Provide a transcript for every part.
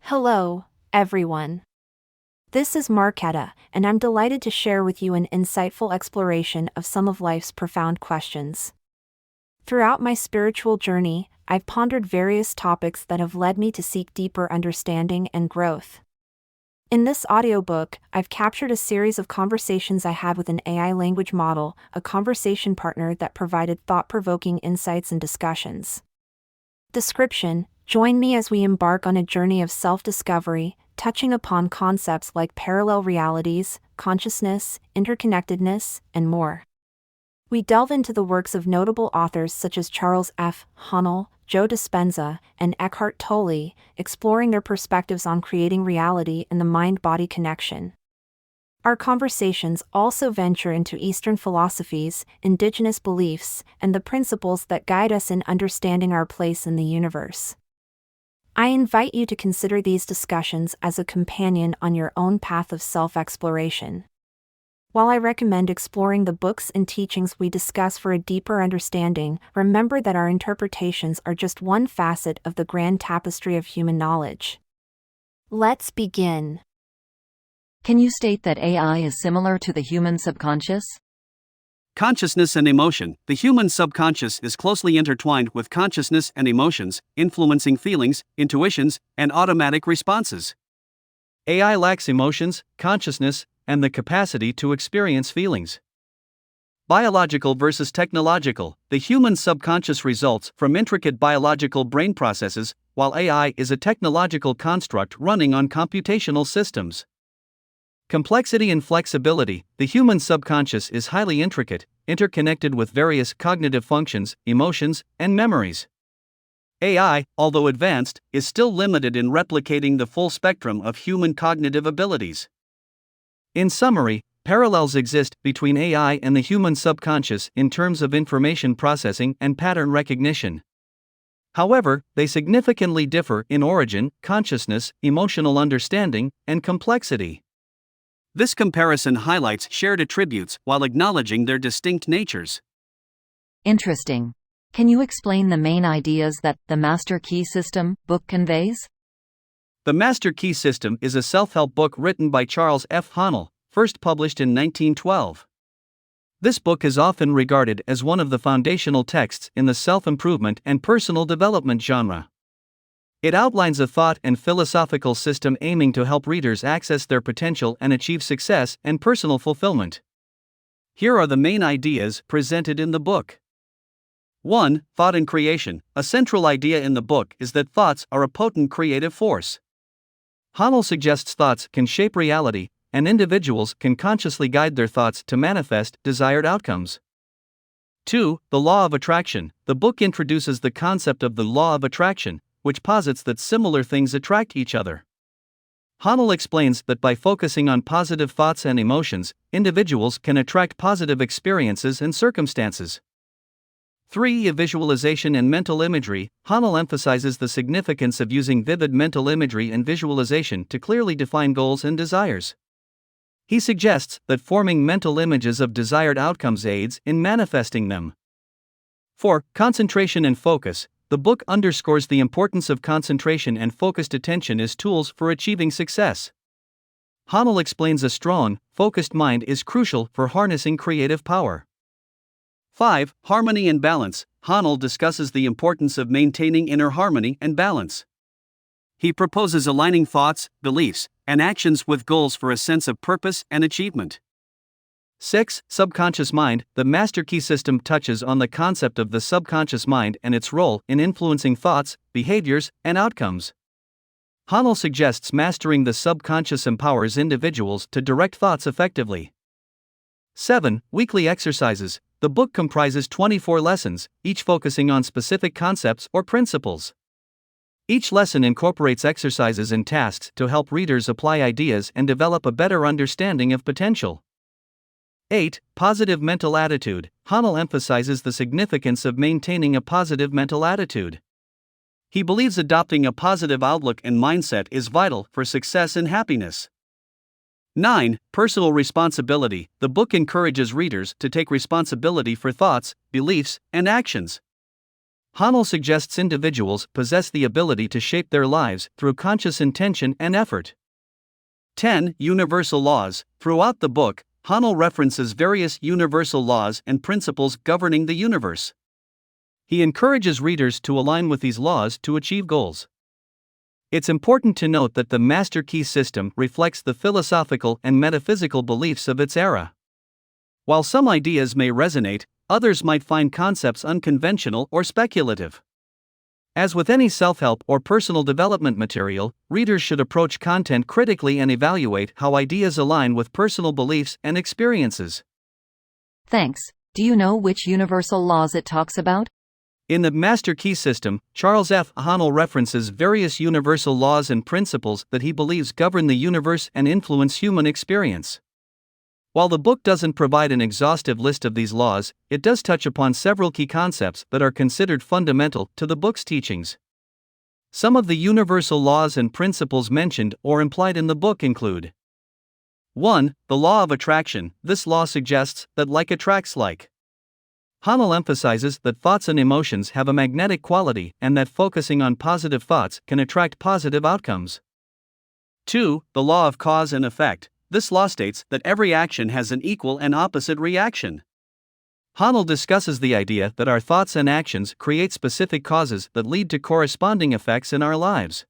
Hello, everyone. This is Marketa, and I'm delighted to share with you an insightful exploration of some of life's profound questions. Throughout my spiritual journey, I've pondered various topics that have led me to seek deeper understanding and growth. In this audiobook, I've captured a series of conversations I had with an AI language model, a conversation partner that provided thought-provoking insights and discussions. Description: join me as we embark on a journey of self-discovery, touching upon concepts like parallel realities, consciousness, interconnectedness, and more. We delve into the works of notable authors such as Charles F. Haanel, Joe Dispenza, and Eckhart Tolle, exploring their perspectives on creating reality and the mind-body connection. Our conversations also venture into Eastern philosophies, indigenous beliefs, and the principles that guide us in understanding our place in the universe. I invite you to consider these discussions as a companion on your own path of self-exploration. While I recommend exploring the books and teachings we discuss for a deeper understanding, remember that our interpretations are just one facet of the grand tapestry of human knowledge. Let's begin. Can you state that AI is similar to the human subconscious? Consciousness and emotion. The human subconscious is closely intertwined with consciousness and emotions, influencing feelings, intuitions, and automatic responses. AI lacks emotions, consciousness, and the capacity to experience feelings. Biological versus technological. The human subconscious results from intricate biological brain processes, while AI is a technological construct running on computational systems. Complexity and flexibility. The human subconscious is highly intricate, interconnected with various cognitive functions, emotions, and memories. AI, although advanced, is still limited in replicating the full spectrum of human cognitive abilities. In summary, parallels exist between AI and the human subconscious in terms of information processing and pattern recognition. However, they significantly differ in origin, consciousness, emotional understanding, and complexity. This comparison highlights shared attributes while acknowledging their distinct natures. Interesting. Can you explain the main ideas that the Master Key System book conveys? The Master Key System is a self-help book written by Charles F. Haanel, first published in 1912. This book is often regarded as one of the foundational texts in the self-improvement and personal development genre. It outlines a thought and philosophical system aiming to help readers access their potential and achieve success and personal fulfillment. Here are the main ideas presented in the book. 1. Thought and creation. A central idea in the book is that thoughts are a potent creative force. Haanel suggests thoughts can shape reality, and individuals can consciously guide their thoughts to manifest desired outcomes. 2. The law of attraction. The book introduces the concept of the law of attraction, which posits that similar things attract each other. Haanel explains that by focusing on positive thoughts and emotions, individuals can attract positive experiences and circumstances. 3. Visualization and mental imagery. Haanel emphasizes the significance of using vivid mental imagery and visualization to clearly define goals and desires. He suggests that forming mental images of desired outcomes aids in manifesting them. 4. Concentration and focus. The book underscores the importance of concentration and focused attention as tools for achieving success. Haanel explains a strong, focused mind is crucial for harnessing creative power. 5. Harmony and balance. Haanel discusses the importance of maintaining inner harmony and balance. He proposes aligning thoughts, beliefs, and actions with goals for a sense of purpose and achievement. 6. Subconscious mind. The Master Key System touches on the concept of the subconscious mind and its role in influencing thoughts, behaviors, and outcomes. Haanel suggests mastering the subconscious empowers individuals to direct thoughts effectively. 7. Weekly exercises. The book comprises 24 lessons, each focusing on specific concepts or principles. Each lesson incorporates exercises and tasks to help readers apply ideas and develop a better understanding of potential. 8. Positive mental attitude. Haanel emphasizes the significance of maintaining a positive mental attitude. He believes adopting a positive outlook and mindset is vital for success and happiness. 9. Personal responsibility. The book encourages readers to take responsibility for thoughts, beliefs, and actions. Haanel suggests individuals possess the ability to shape their lives through conscious intention and effort. 10. Universal laws. Throughout the book, Haanel references various universal laws and principles governing the universe. He encourages readers to align with these laws to achieve goals. It's important to note that the Master Key system reflects the philosophical and metaphysical beliefs of its era. While some ideas may resonate, others might find concepts unconventional or speculative. As with any self-help or personal development material, readers should approach content critically and evaluate how ideas align with personal beliefs and experiences. Thanks. Do you know which universal laws it talks about? In the Master Key system, Charles F. Haanel references various universal laws and principles that he believes govern the universe and influence human experience. While the book doesn't provide an exhaustive list of these laws, it does touch upon several key concepts that are considered fundamental to the book's teachings. Some of the universal laws and principles mentioned or implied in the book include: 1. The law of attraction. This law suggests that like attracts like. Haanel emphasizes that thoughts and emotions have a magnetic quality and that focusing on positive thoughts can attract positive outcomes. 2. The law of cause and effect. This law states that every action has an equal and opposite reaction. Haanel discusses the idea that our thoughts and actions create specific causes that lead to corresponding effects in our lives.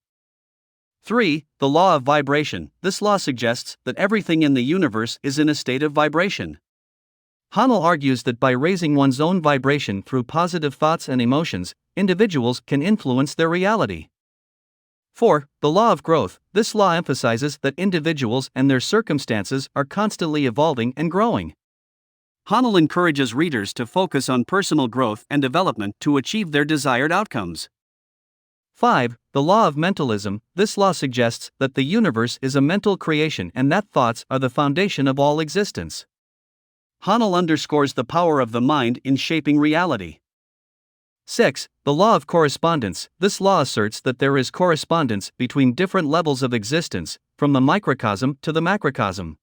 3. The law of vibration. This law suggests that everything in the universe is in a state of vibration. Haanel argues that by raising one's own vibration through positive thoughts and emotions, individuals can influence their reality. 4. The law of growth. This law emphasizes that individuals and their circumstances are constantly evolving and growing. Haanel encourages readers to focus on personal growth and development to achieve their desired outcomes. 5. The law of mentalism. This law suggests that the universe is a mental creation and that thoughts are the foundation of all existence. Haanel underscores the power of the mind in shaping reality. 6. The law of correspondence. This law asserts that there is correspondence between different levels of existence, from the microcosm to the macrocosm.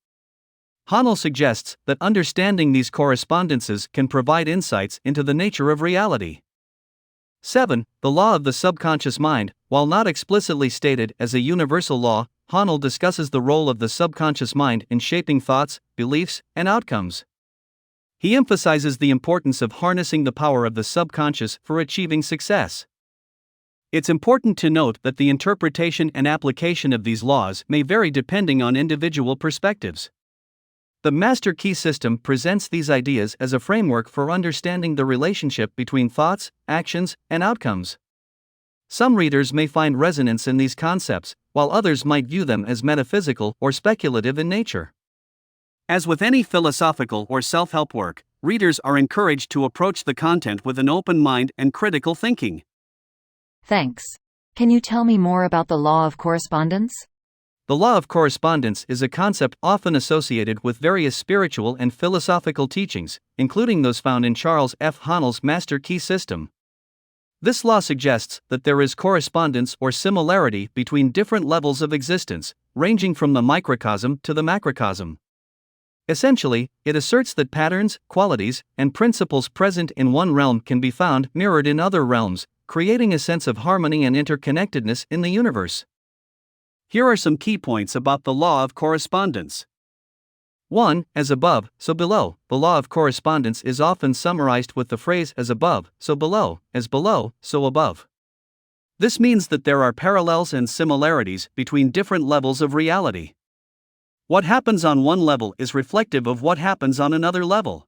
Haanel suggests that understanding these correspondences can provide insights into the nature of reality. 7. The law of the subconscious mind. While not explicitly stated as a universal law, Haanel discusses the role of the subconscious mind in shaping thoughts, beliefs, and outcomes. He emphasizes the importance of harnessing the power of the subconscious for achieving success. It's important to note that the interpretation and application of these laws may vary depending on individual perspectives. The Master Key system presents these ideas as a framework for understanding the relationship between thoughts, actions, and outcomes. Some readers may find resonance in these concepts, while others might view them as metaphysical or speculative in nature. As with any philosophical or self-help work, readers are encouraged to approach the content with an open mind and critical thinking. Thanks. Can you tell me more about the law of correspondence? The law of correspondence is a concept often associated with various spiritual and philosophical teachings, including those found in Charles F. Haanel's Master Key system. This law suggests that there is correspondence or similarity between different levels of existence, ranging from the microcosm to the macrocosm. Essentially, it asserts that patterns, qualities, and principles present in one realm can be found mirrored in other realms, creating a sense of harmony and interconnectedness in the universe. Here are some key points about the law of correspondence. 1. As above, so below. The law of correspondence is often summarized with the phrase as above, so below, as below, so above. This means that there are parallels and similarities between different levels of reality. What happens on one level is reflective of what happens on another level.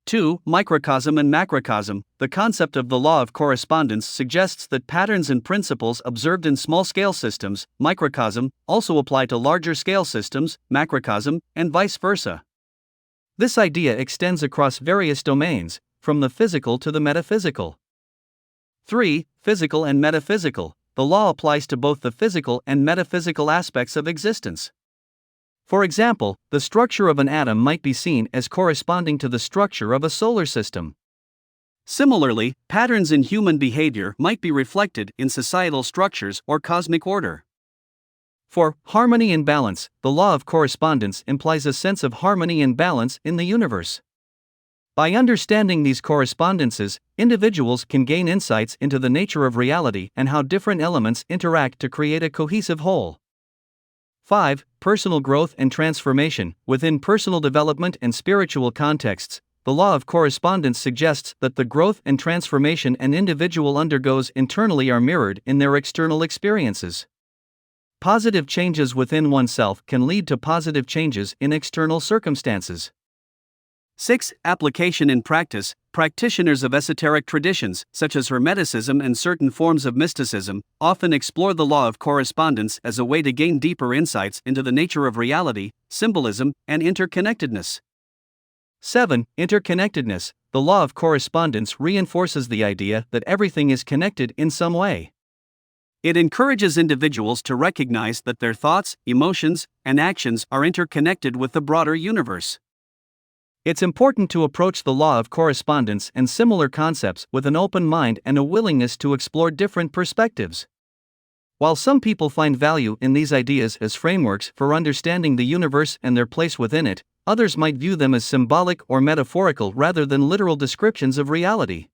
2. Microcosm and macrocosm. The concept of the law of correspondence suggests that patterns and principles observed in small-scale systems, microcosm, also apply to larger-scale systems, macrocosm, and vice versa. This idea extends across various domains, from the physical to the metaphysical. 3. Physical and metaphysical. The law applies to both the physical and metaphysical aspects of existence. For example, the structure of an atom might be seen as corresponding to the structure of a solar system. Similarly, patterns in human behavior might be reflected in societal structures or cosmic order. 4. Harmony and balance. The law of correspondence implies a sense of harmony and balance in the universe. By understanding these correspondences, individuals can gain insights into the nature of reality and how different elements interact to create a cohesive whole. 5. Personal growth and transformation. Within personal development and spiritual contexts, the law of correspondence suggests that the growth and transformation an individual undergoes internally are mirrored in their external experiences. Positive changes within oneself can lead to positive changes in external circumstances. 6. Application in practice. Practitioners of esoteric traditions, such as Hermeticism and certain forms of mysticism, often explore the law of correspondence as a way to gain deeper insights into the nature of reality, symbolism, and interconnectedness. 7. Interconnectedness. The law of correspondence reinforces the idea that everything is connected in some way. It encourages individuals to recognize that their thoughts, emotions, and actions are interconnected with the broader universe. It's important to approach the law of correspondence and similar concepts with an open mind and a willingness to explore different perspectives. While some people find value in these ideas as frameworks for understanding the universe and their place within it, others might view them as symbolic or metaphorical rather than literal descriptions of reality.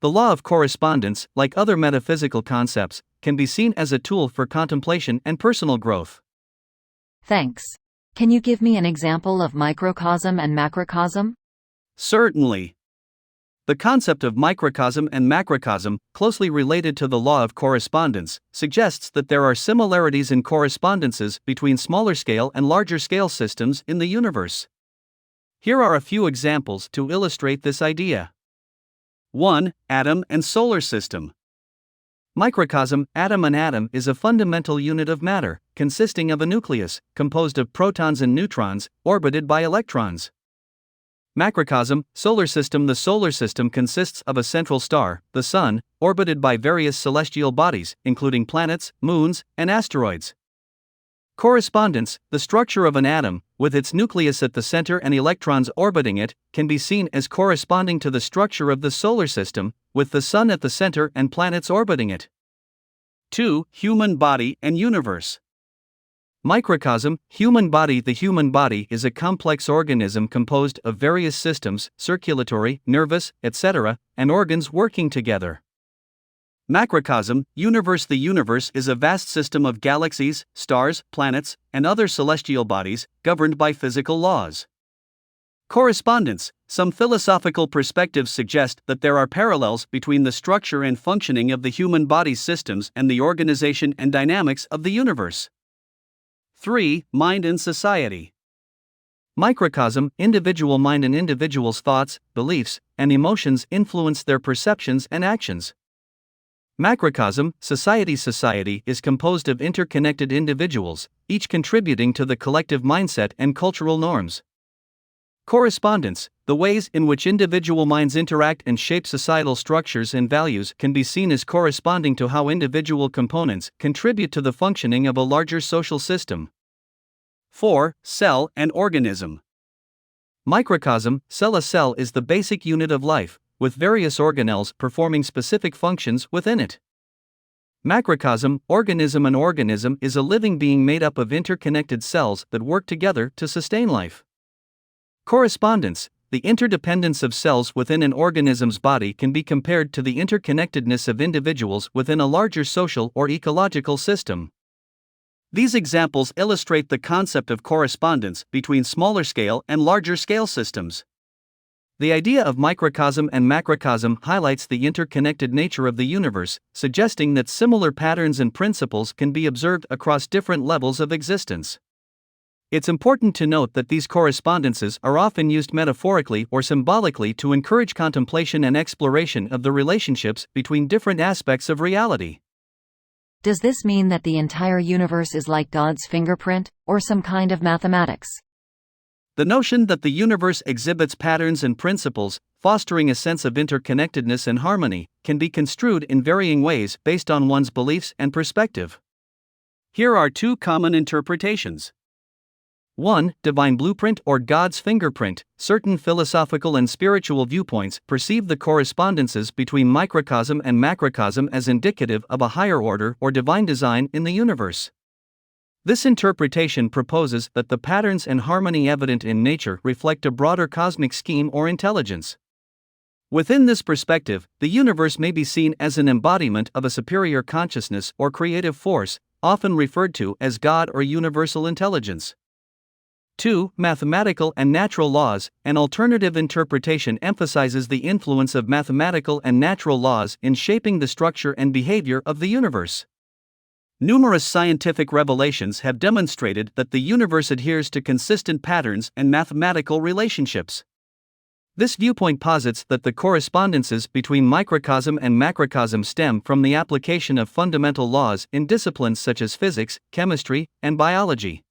The law of correspondence, like other metaphysical concepts, can be seen as a tool for contemplation and personal growth. Thanks. Can you give me an example of microcosm and macrocosm? Certainly. The concept of microcosm and macrocosm, closely related to the law of correspondence, suggests that there are similarities and correspondences between smaller scale and larger scale systems in the universe. Here are a few examples to illustrate this idea. 1. Atom and solar system. Microcosm, atom. An atom is a fundamental unit of matter, consisting of a nucleus, composed of protons and neutrons, orbited by electrons. Macrocosm, solar system. The solar system consists of a central star, the Sun, orbited by various celestial bodies, including planets, moons, and asteroids. Correspondence, the structure of an atom, with its nucleus at the center and electrons orbiting it, can be seen as corresponding to the structure of the solar system, with the Sun at the center and planets orbiting it. 2. Human body and universe. Microcosm, human body. The human body is a complex organism composed of various systems, circulatory, nervous, etc., and organs working together. Macrocosm, universe. The universe is a vast system of galaxies, stars, planets, and other celestial bodies, governed by physical laws. Correspondence, some philosophical perspectives suggest that there are parallels between the structure and functioning of the human body's systems and the organization and dynamics of the universe. 3. Mind and society. Microcosm, individual mind. An individual's thoughts, beliefs, and emotions influence their perceptions and actions. Macrocosm, society. Society is composed of interconnected individuals, each contributing to the collective mindset and cultural norms. Correspondence, the ways in which individual minds interact and shape societal structures and values can be seen as corresponding to how individual components contribute to the functioning of a larger social system. 4. Cell and organism. Microcosm, cell. A cell is the basic unit of life, with various organelles performing specific functions within it. Macrocosm, organism. An organism is a living being made up of interconnected cells that work together to sustain life. Correspondence, the interdependence of cells within an organism's body can be compared to the interconnectedness of individuals within a larger social or ecological system. These examples illustrate the concept of correspondence between smaller scale and larger scale systems. The idea of microcosm and macrocosm highlights the interconnected nature of the universe, suggesting that similar patterns and principles can be observed across different levels of existence. It's important to note that these correspondences are often used metaphorically or symbolically to encourage contemplation and exploration of the relationships between different aspects of reality. Does this mean that the entire universe is like God's fingerprint, or some kind of mathematics? The notion that the universe exhibits patterns and principles, fostering a sense of interconnectedness and harmony, can be construed in varying ways based on one's beliefs and perspective. Here are two common interpretations. 1. Divine blueprint or God's fingerprint. Certain philosophical and spiritual viewpoints perceive the correspondences between microcosm and macrocosm as indicative of a higher order or divine design in the universe. This interpretation proposes that the patterns and harmony evident in nature reflect a broader cosmic scheme or intelligence. Within this perspective, the universe may be seen as an embodiment of a superior consciousness or creative force, often referred to as God or universal intelligence. 2. Mathematical and natural laws. An alternative interpretation emphasizes the influence of mathematical and natural laws in shaping the structure and behavior of the universe. Numerous scientific revelations have demonstrated that the universe adheres to consistent patterns and mathematical relationships. This viewpoint posits that the correspondences between microcosm and macrocosm stem from the application of fundamental laws in disciplines such as physics, chemistry, and biology.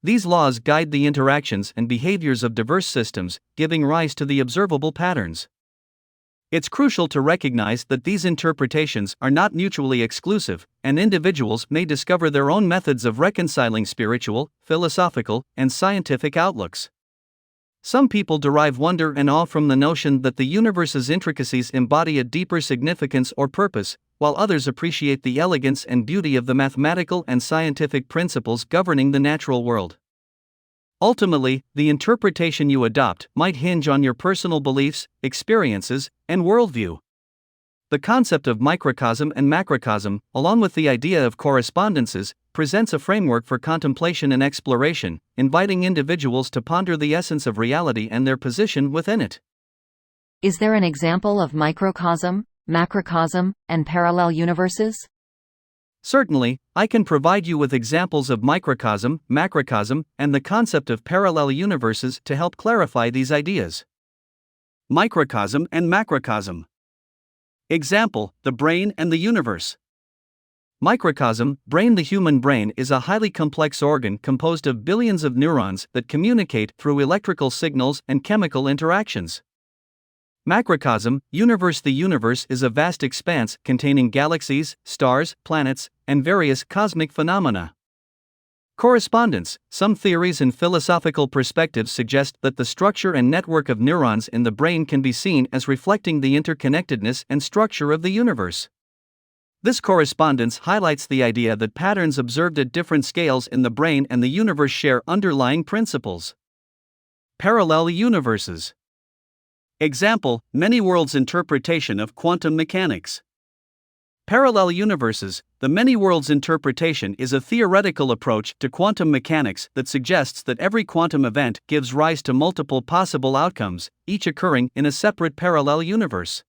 These laws guide the interactions and behaviors of diverse systems, giving rise to the observable patterns. It's crucial to recognize that these interpretations are not mutually exclusive, and individuals may discover their own methods of reconciling spiritual, philosophical, and scientific outlooks. Some people derive wonder and awe from the notion that the universe's intricacies embody a deeper significance or purpose, while others appreciate the elegance and beauty of the mathematical and scientific principles governing the natural world. Ultimately, the interpretation you adopt might hinge on your personal beliefs, experiences, and worldview. The concept of microcosm and macrocosm, along with the idea of correspondences, presents a framework for contemplation and exploration, inviting individuals to ponder the essence of reality and their position within it. Is there an example of microcosm, macrocosm, and parallel universes? Certainly, I can provide you with examples of microcosm, macrocosm, and the concept of parallel universes to help clarify these ideas. Microcosm and macrocosm. Example: the brain and the universe. Microcosm, brain. The human brain is a highly complex organ composed of billions of neurons that communicate through electrical signals and chemical interactions. Macrocosm, universe. The universe is a vast expanse containing galaxies, stars, planets, and various cosmic phenomena. Correspondence. Some theories and philosophical perspectives suggest that the structure and network of neurons in the brain can be seen as reflecting the interconnectedness and structure of the universe. This correspondence highlights the idea that patterns observed at different scales in the brain and the universe share underlying principles. Parallel universes. Example: many worlds interpretation of quantum mechanics. Parallel universes. The many worlds interpretation is a theoretical approach to quantum mechanics that suggests that every quantum event gives rise to multiple possible outcomes, each occurring in a separate parallel universe.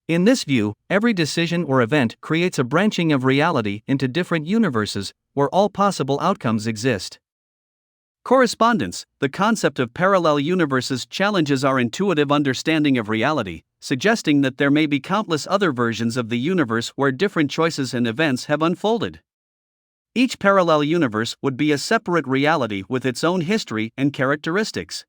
In this view, every decision or event creates a branching of reality into different universes, where all possible outcomes exist. Correspondence. The concept of parallel universes challenges our intuitive understanding of reality, suggesting that there may be countless other versions of the universe where different choices and events have unfolded. Each parallel universe would be a separate reality with its own history and characteristics.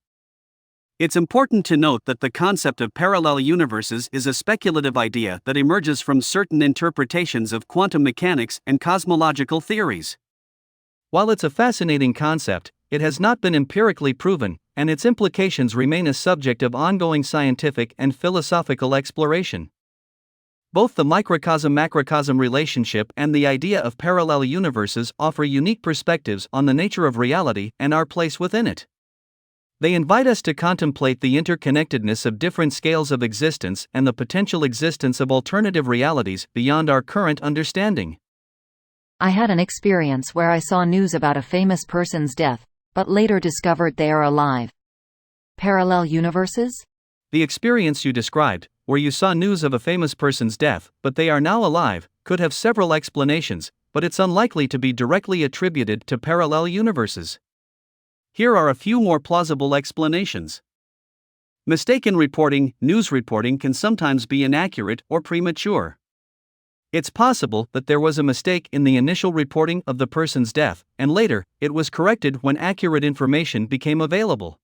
It's important to note that the concept of parallel universes is a speculative idea that emerges from certain interpretations of quantum mechanics and cosmological theories. While it's a fascinating concept, it has not been empirically proven, and its implications remain a subject of ongoing scientific and philosophical exploration. Both the microcosm-macrocosm relationship and the idea of parallel universes offer unique perspectives on the nature of reality and our place within it. They invite us to contemplate the interconnectedness of different scales of existence and the potential existence of alternative realities beyond our current understanding. I had an experience where I saw news about a famous person's death, but later discovered they are alive. Parallel universes? The experience you described, where you saw news of a famous person's death, but they are now alive, could have several explanations, but it's unlikely to be directly attributed to parallel universes. Here are a few more plausible explanations. Mistaken reporting. News reporting can sometimes be inaccurate or premature. It's possible that there was a mistake in the initial reporting of the person's death, and later, it was corrected when accurate information became available.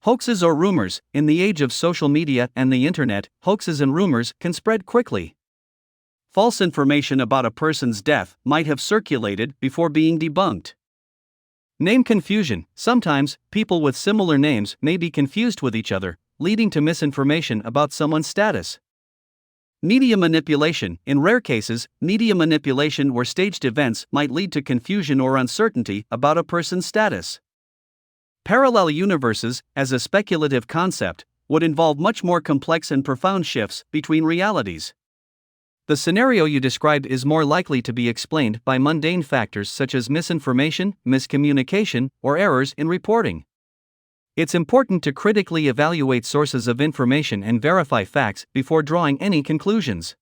Hoaxes or rumors. In the age of social media and the internet, hoaxes and rumors can spread quickly. False information about a person's death might have circulated before being debunked. Name confusion. Sometimes, people with similar names may be confused with each other, leading to misinformation about someone's status. Media manipulation. In rare cases, media manipulation or staged events might lead to confusion or uncertainty about a person's status. Parallel universes, as a speculative concept, would involve much more complex and profound shifts between realities. The scenario you described is more likely to be explained by mundane factors such as misinformation, miscommunication, or errors in reporting. It's important to critically evaluate sources of information and verify facts before drawing any conclusions.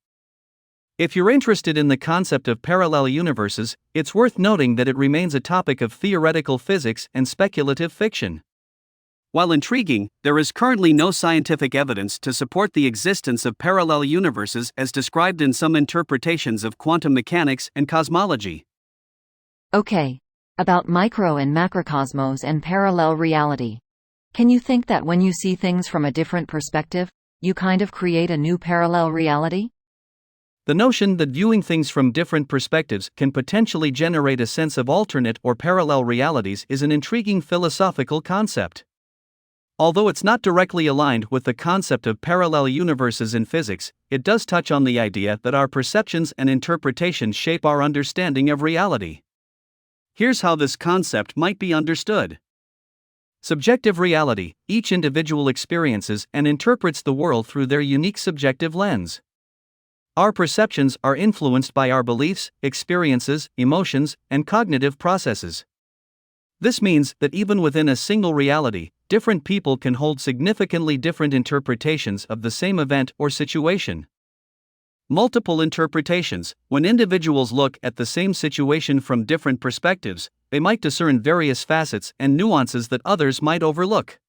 If you're interested in the concept of parallel universes, it's worth noting that it remains a topic of theoretical physics and speculative fiction. While intriguing, there is currently no scientific evidence to support the existence of parallel universes as described in some interpretations of quantum mechanics and cosmology. Okay. About micro and macrocosmos and parallel reality. Can you think that when you see things from a different perspective, you kind of create a new parallel reality? The notion that viewing things from different perspectives can potentially generate a sense of alternate or parallel realities is an intriguing philosophical concept. Although it's not directly aligned with the concept of parallel universes in physics, it does touch on the idea that our perceptions and interpretations shape our understanding of reality. Here's how this concept might be understood. Subjective reality. Each individual experiences and interprets the world through their unique subjective lens. Our perceptions are influenced by our beliefs, experiences, emotions, and cognitive processes. This means that even within a single reality, different people can hold significantly different interpretations of the same event or situation. Multiple interpretations. When individuals look at the same situation from different perspectives, they might discern various facets and nuances that others might overlook.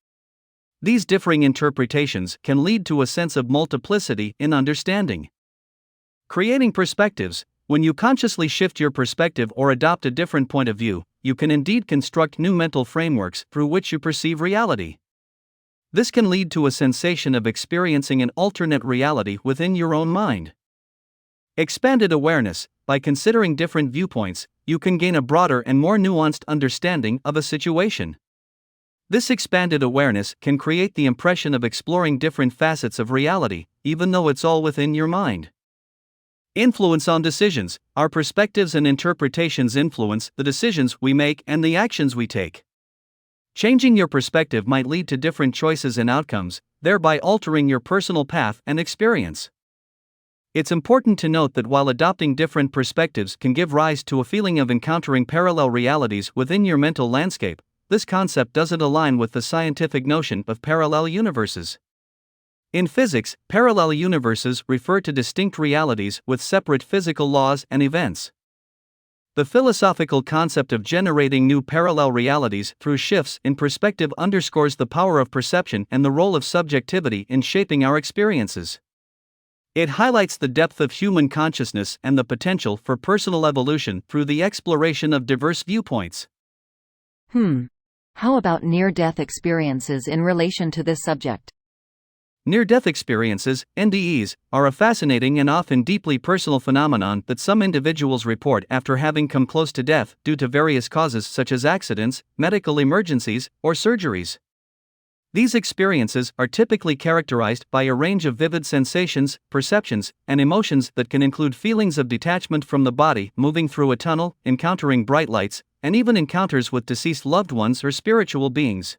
These differing interpretations can lead to a sense of multiplicity in understanding. Creating perspectives. When you consciously shift your perspective or adopt a different point of view, you can indeed construct new mental frameworks through which you perceive reality. This can lead to a sensation of experiencing an alternate reality within your own mind. Expanded awareness. By considering different viewpoints, you can gain a broader and more nuanced understanding of a situation. This expanded awareness can create the impression of exploring different facets of reality, even though it's all within your mind. Influence on decisions. Our perspectives and interpretations influence the decisions we make and the actions we take. Changing your perspective might lead to different choices and outcomes, thereby altering your personal path and experience. It's important to note that while adopting different perspectives can give rise to a feeling of encountering parallel realities within your mental landscape, this concept doesn't align with the scientific notion of parallel universes. In physics, parallel universes refer to distinct realities with separate physical laws and events. The philosophical concept of generating new parallel realities through shifts in perspective underscores the power of perception and the role of subjectivity in shaping our experiences. It highlights the depth of human consciousness and the potential for personal evolution through the exploration of diverse viewpoints. How about near-death experiences in relation to this subject? Near-death experiences, NDEs, are a fascinating and often deeply personal phenomenon that some individuals report after having come close to death due to various causes such as accidents, medical emergencies, or surgeries. These experiences are typically characterized by a range of vivid sensations, perceptions, and emotions that can include feelings of detachment from the body, moving through a tunnel, encountering bright lights, and even encounters with deceased loved ones or spiritual beings.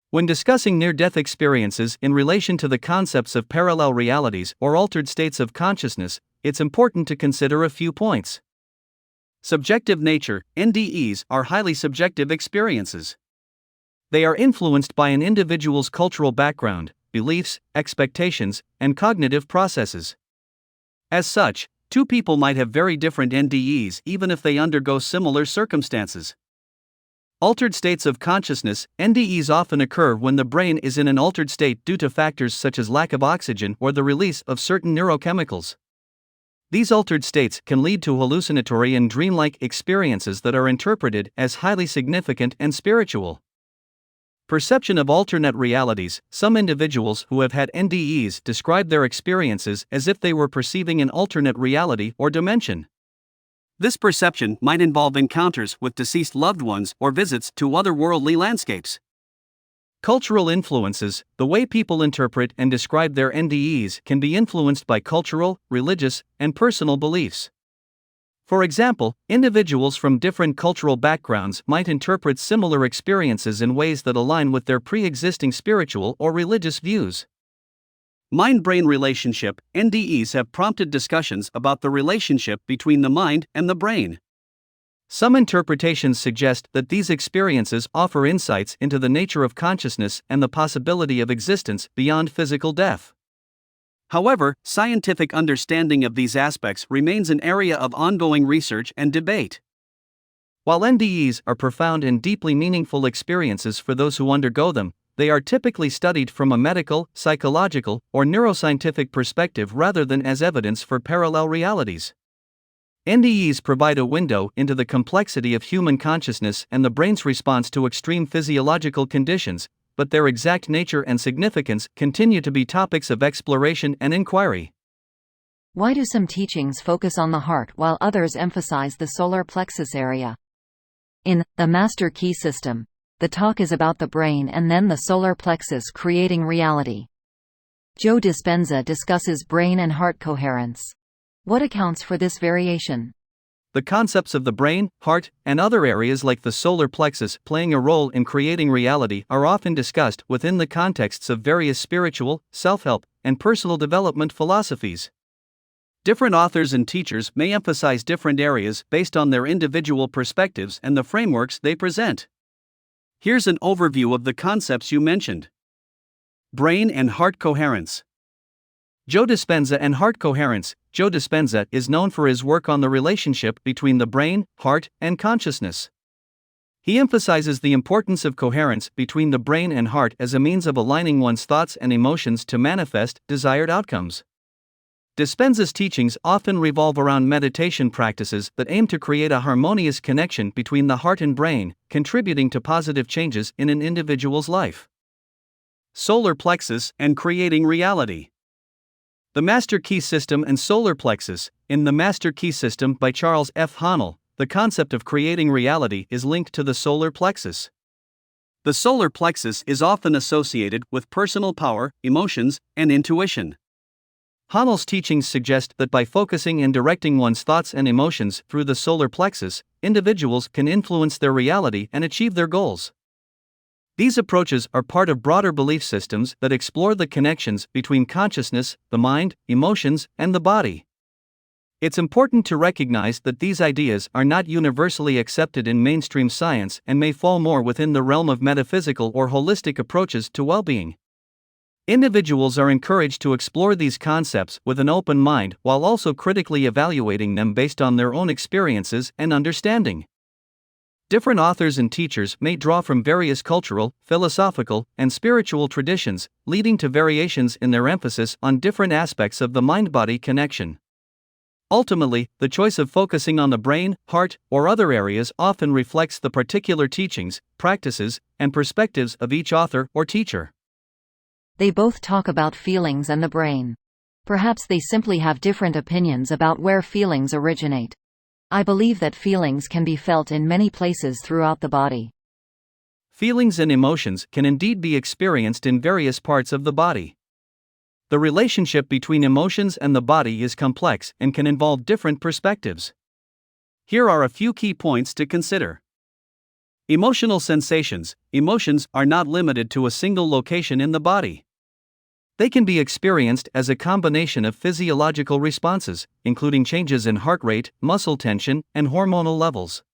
When discussing near-death experiences in relation to the concepts of parallel realities or altered states of consciousness, it's important to consider a few points. Subjective nature. NDEs are highly subjective experiences. They are influenced by an individual's cultural background, beliefs, expectations, and cognitive processes. As such, two people might have very different NDEs even if they undergo similar circumstances. Altered states of consciousness. NDEs often occur when the brain is in an altered state due to factors such as lack of oxygen or the release of certain neurochemicals. These altered states can lead to hallucinatory and dreamlike experiences that are interpreted as highly significant and spiritual. Perception of alternate realities. Some individuals who have had NDEs describe their experiences as if they were perceiving an alternate reality or dimension. This perception might involve encounters with deceased loved ones or visits to otherworldly landscapes. Cultural influences. The way people interpret and describe their NDEs can be influenced by cultural, religious, and personal beliefs. For example, individuals from different cultural backgrounds might interpret similar experiences in ways that align with their pre-existing spiritual or religious views. Mind-brain relationship. NDEs have prompted discussions about the relationship between the mind and the brain. Some interpretations suggest that these experiences offer insights into the nature of consciousness and the possibility of existence beyond physical death. However, scientific understanding of these aspects remains an area of ongoing research and debate. While NDEs are profound and deeply meaningful experiences for those who undergo them, they are typically studied from a medical, psychological, or neuroscientific perspective rather than as evidence for parallel realities. NDEs provide a window into the complexity of human consciousness and the brain's response to extreme physiological conditions, but their exact nature and significance continue to be topics of exploration and inquiry. Why do some teachings focus on the heart while others emphasize the solar plexus area? In the Master Key System, the talk is about the brain and then the solar plexus creating reality. Joe Dispenza discusses brain and heart coherence. What accounts for this variation? The concepts of the brain, heart, and other areas like the solar plexus playing a role in creating reality are often discussed within the contexts of various spiritual, self-help, and personal development philosophies. Different authors and teachers may emphasize different areas based on their individual perspectives and the frameworks they present. Here's an overview of the concepts you mentioned. Brain and heart coherence. Joe Dispenza and heart coherence. Joe Dispenza is known for his work on the relationship between the brain, heart, and consciousness. He emphasizes the importance of coherence between the brain and heart as a means of aligning one's thoughts and emotions to manifest desired outcomes. Dispenza's teachings often revolve around meditation practices that aim to create a harmonious connection between the heart and brain, contributing to positive changes in an individual's life. Solar plexus and creating reality. The Master Key System and Solar Plexus. In The Master Key System by Charles F. Haanel, the concept of creating reality is linked to the solar plexus. The solar plexus is often associated with personal power, emotions, and intuition. Haanel's teachings suggest that by focusing and directing one's thoughts and emotions through the solar plexus, individuals can influence their reality and achieve their goals. These approaches are part of broader belief systems that explore the connections between consciousness, the mind, emotions, and the body. It's important to recognize that these ideas are not universally accepted in mainstream science and may fall more within the realm of metaphysical or holistic approaches to well-being. Individuals are encouraged to explore these concepts with an open mind while also critically evaluating them based on their own experiences and understanding. Different authors and teachers may draw from various cultural, philosophical, and spiritual traditions, leading to variations in their emphasis on different aspects of the mind-body connection. Ultimately, the choice of focusing on the brain, heart, or other areas often reflects the particular teachings, practices, and perspectives of each author or teacher. They both talk about feelings and the brain. Perhaps they simply have different opinions about where feelings originate. I believe that feelings can be felt in many places throughout the body. Feelings and emotions can indeed be experienced in various parts of the body. The relationship between emotions and the body is complex and can involve different perspectives. Here are a few key points to consider. Emotional sensations. Emotions are not limited to a single location in the body. They can be experienced as a combination of physiological responses, including changes in heart rate, muscle tension, and hormonal levels.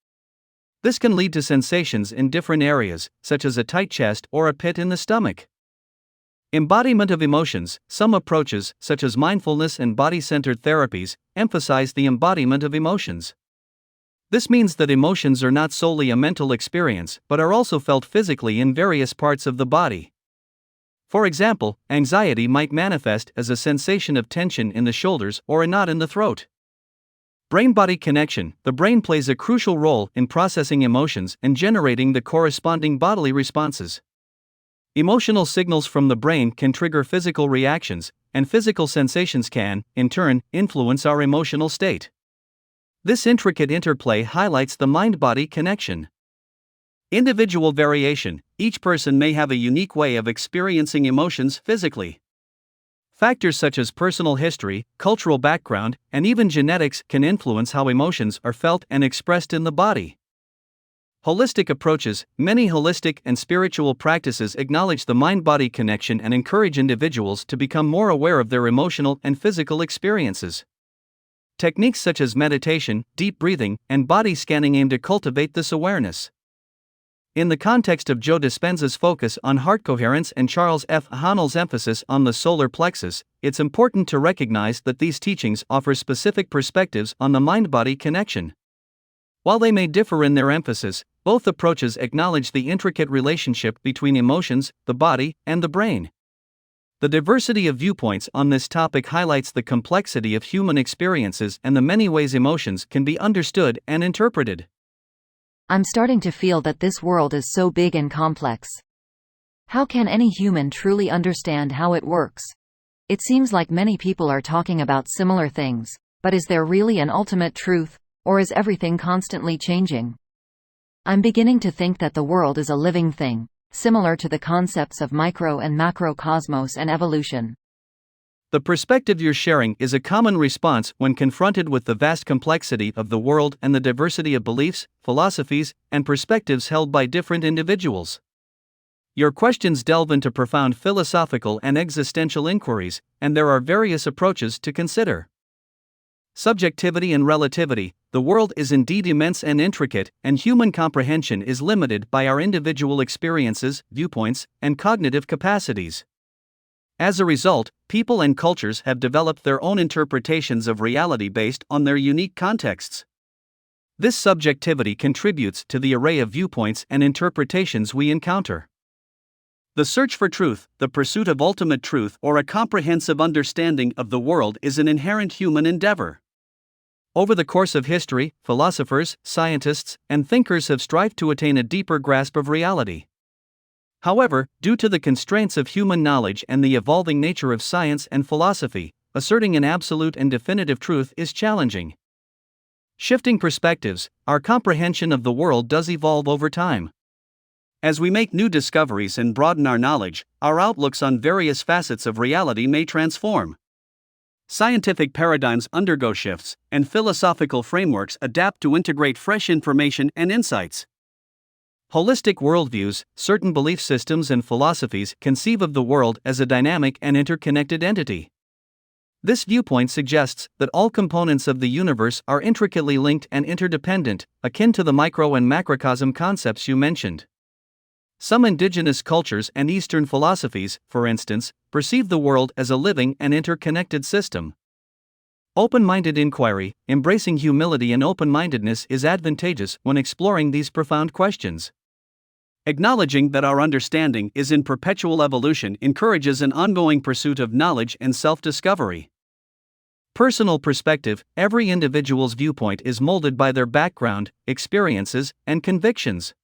This can lead to sensations in different areas, such as a tight chest or a pit in the stomach. Embodiment of emotions. Some approaches, such as mindfulness and body-centered therapies, emphasize the embodiment of emotions. This means that emotions are not solely a mental experience but are also felt physically in various parts of the body. For example, anxiety might manifest as a sensation of tension in the shoulders or a knot in the throat. Brain-body connection. The brain plays a crucial role in processing emotions and generating the corresponding bodily responses. Emotional signals from the brain can trigger physical reactions, and physical sensations can, in turn, influence our emotional state. This intricate interplay highlights the mind-body connection. Individual variation: each person may have a unique way of experiencing emotions physically. Factors such as personal history, cultural background, and even genetics can influence how emotions are felt and expressed in the body. Holistic approaches: many holistic and spiritual practices acknowledge the mind-body connection and encourage individuals to become more aware of their emotional and physical experiences. Techniques such as meditation, deep breathing, and body scanning aim to cultivate this awareness. In the context of Joe Dispenza's focus on heart coherence and Charles F. Haanel's emphasis on the solar plexus, it's important to recognize that these teachings offer specific perspectives on the mind-body connection. While they may differ in their emphasis, both approaches acknowledge the intricate relationship between emotions, the body, and the brain. The diversity of viewpoints on this topic highlights the complexity of human experiences and the many ways emotions can be understood and interpreted. I'm starting to feel that this world is so big and complex. How can any human truly understand how it works? It seems like many people are talking about similar things, but is there really an ultimate truth, or is everything constantly changing? I'm beginning to think that the world is a living thing, similar to the concepts of micro and macrocosmos and evolution. The perspective you're sharing is a common response when confronted with the vast complexity of the world and the diversity of beliefs, philosophies, and perspectives held by different individuals. Your questions delve into profound philosophical and existential inquiries, and there are various approaches to consider. Subjectivity and relativity: the world is indeed immense and intricate, and human comprehension is limited by our individual experiences, viewpoints, and cognitive capacities. As a result, people and cultures have developed their own interpretations of reality based on their unique contexts. This subjectivity contributes to the array of viewpoints and interpretations we encounter. The search for truth, the pursuit of ultimate truth or a comprehensive understanding of the world, is an inherent human endeavor. Over the course of history, philosophers, scientists, and thinkers have strived to attain a deeper grasp of reality. However, due to the constraints of human knowledge and the evolving nature of science and philosophy, asserting an absolute and definitive truth is challenging. Shifting perspectives: our comprehension of the world does evolve over time. As we make new discoveries and broaden our knowledge, our outlooks on various facets of reality may transform. Scientific paradigms undergo shifts, and philosophical frameworks adapt to integrate fresh information and insights. Holistic worldviews: certain belief systems and philosophies conceive of the world as a dynamic and interconnected entity. This viewpoint suggests that all components of the universe are intricately linked and interdependent, akin to the micro and macrocosm concepts you mentioned. Some indigenous cultures and Eastern philosophies, for instance, perceive the world as a living and interconnected system. Open-minded inquiry: embracing humility and open-mindedness is advantageous when exploring these profound questions. Acknowledging that our understanding is in perpetual evolution encourages an ongoing pursuit of knowledge and self-discovery. Personal perspective: every individual's viewpoint is molded by their background, experiences, and convictions.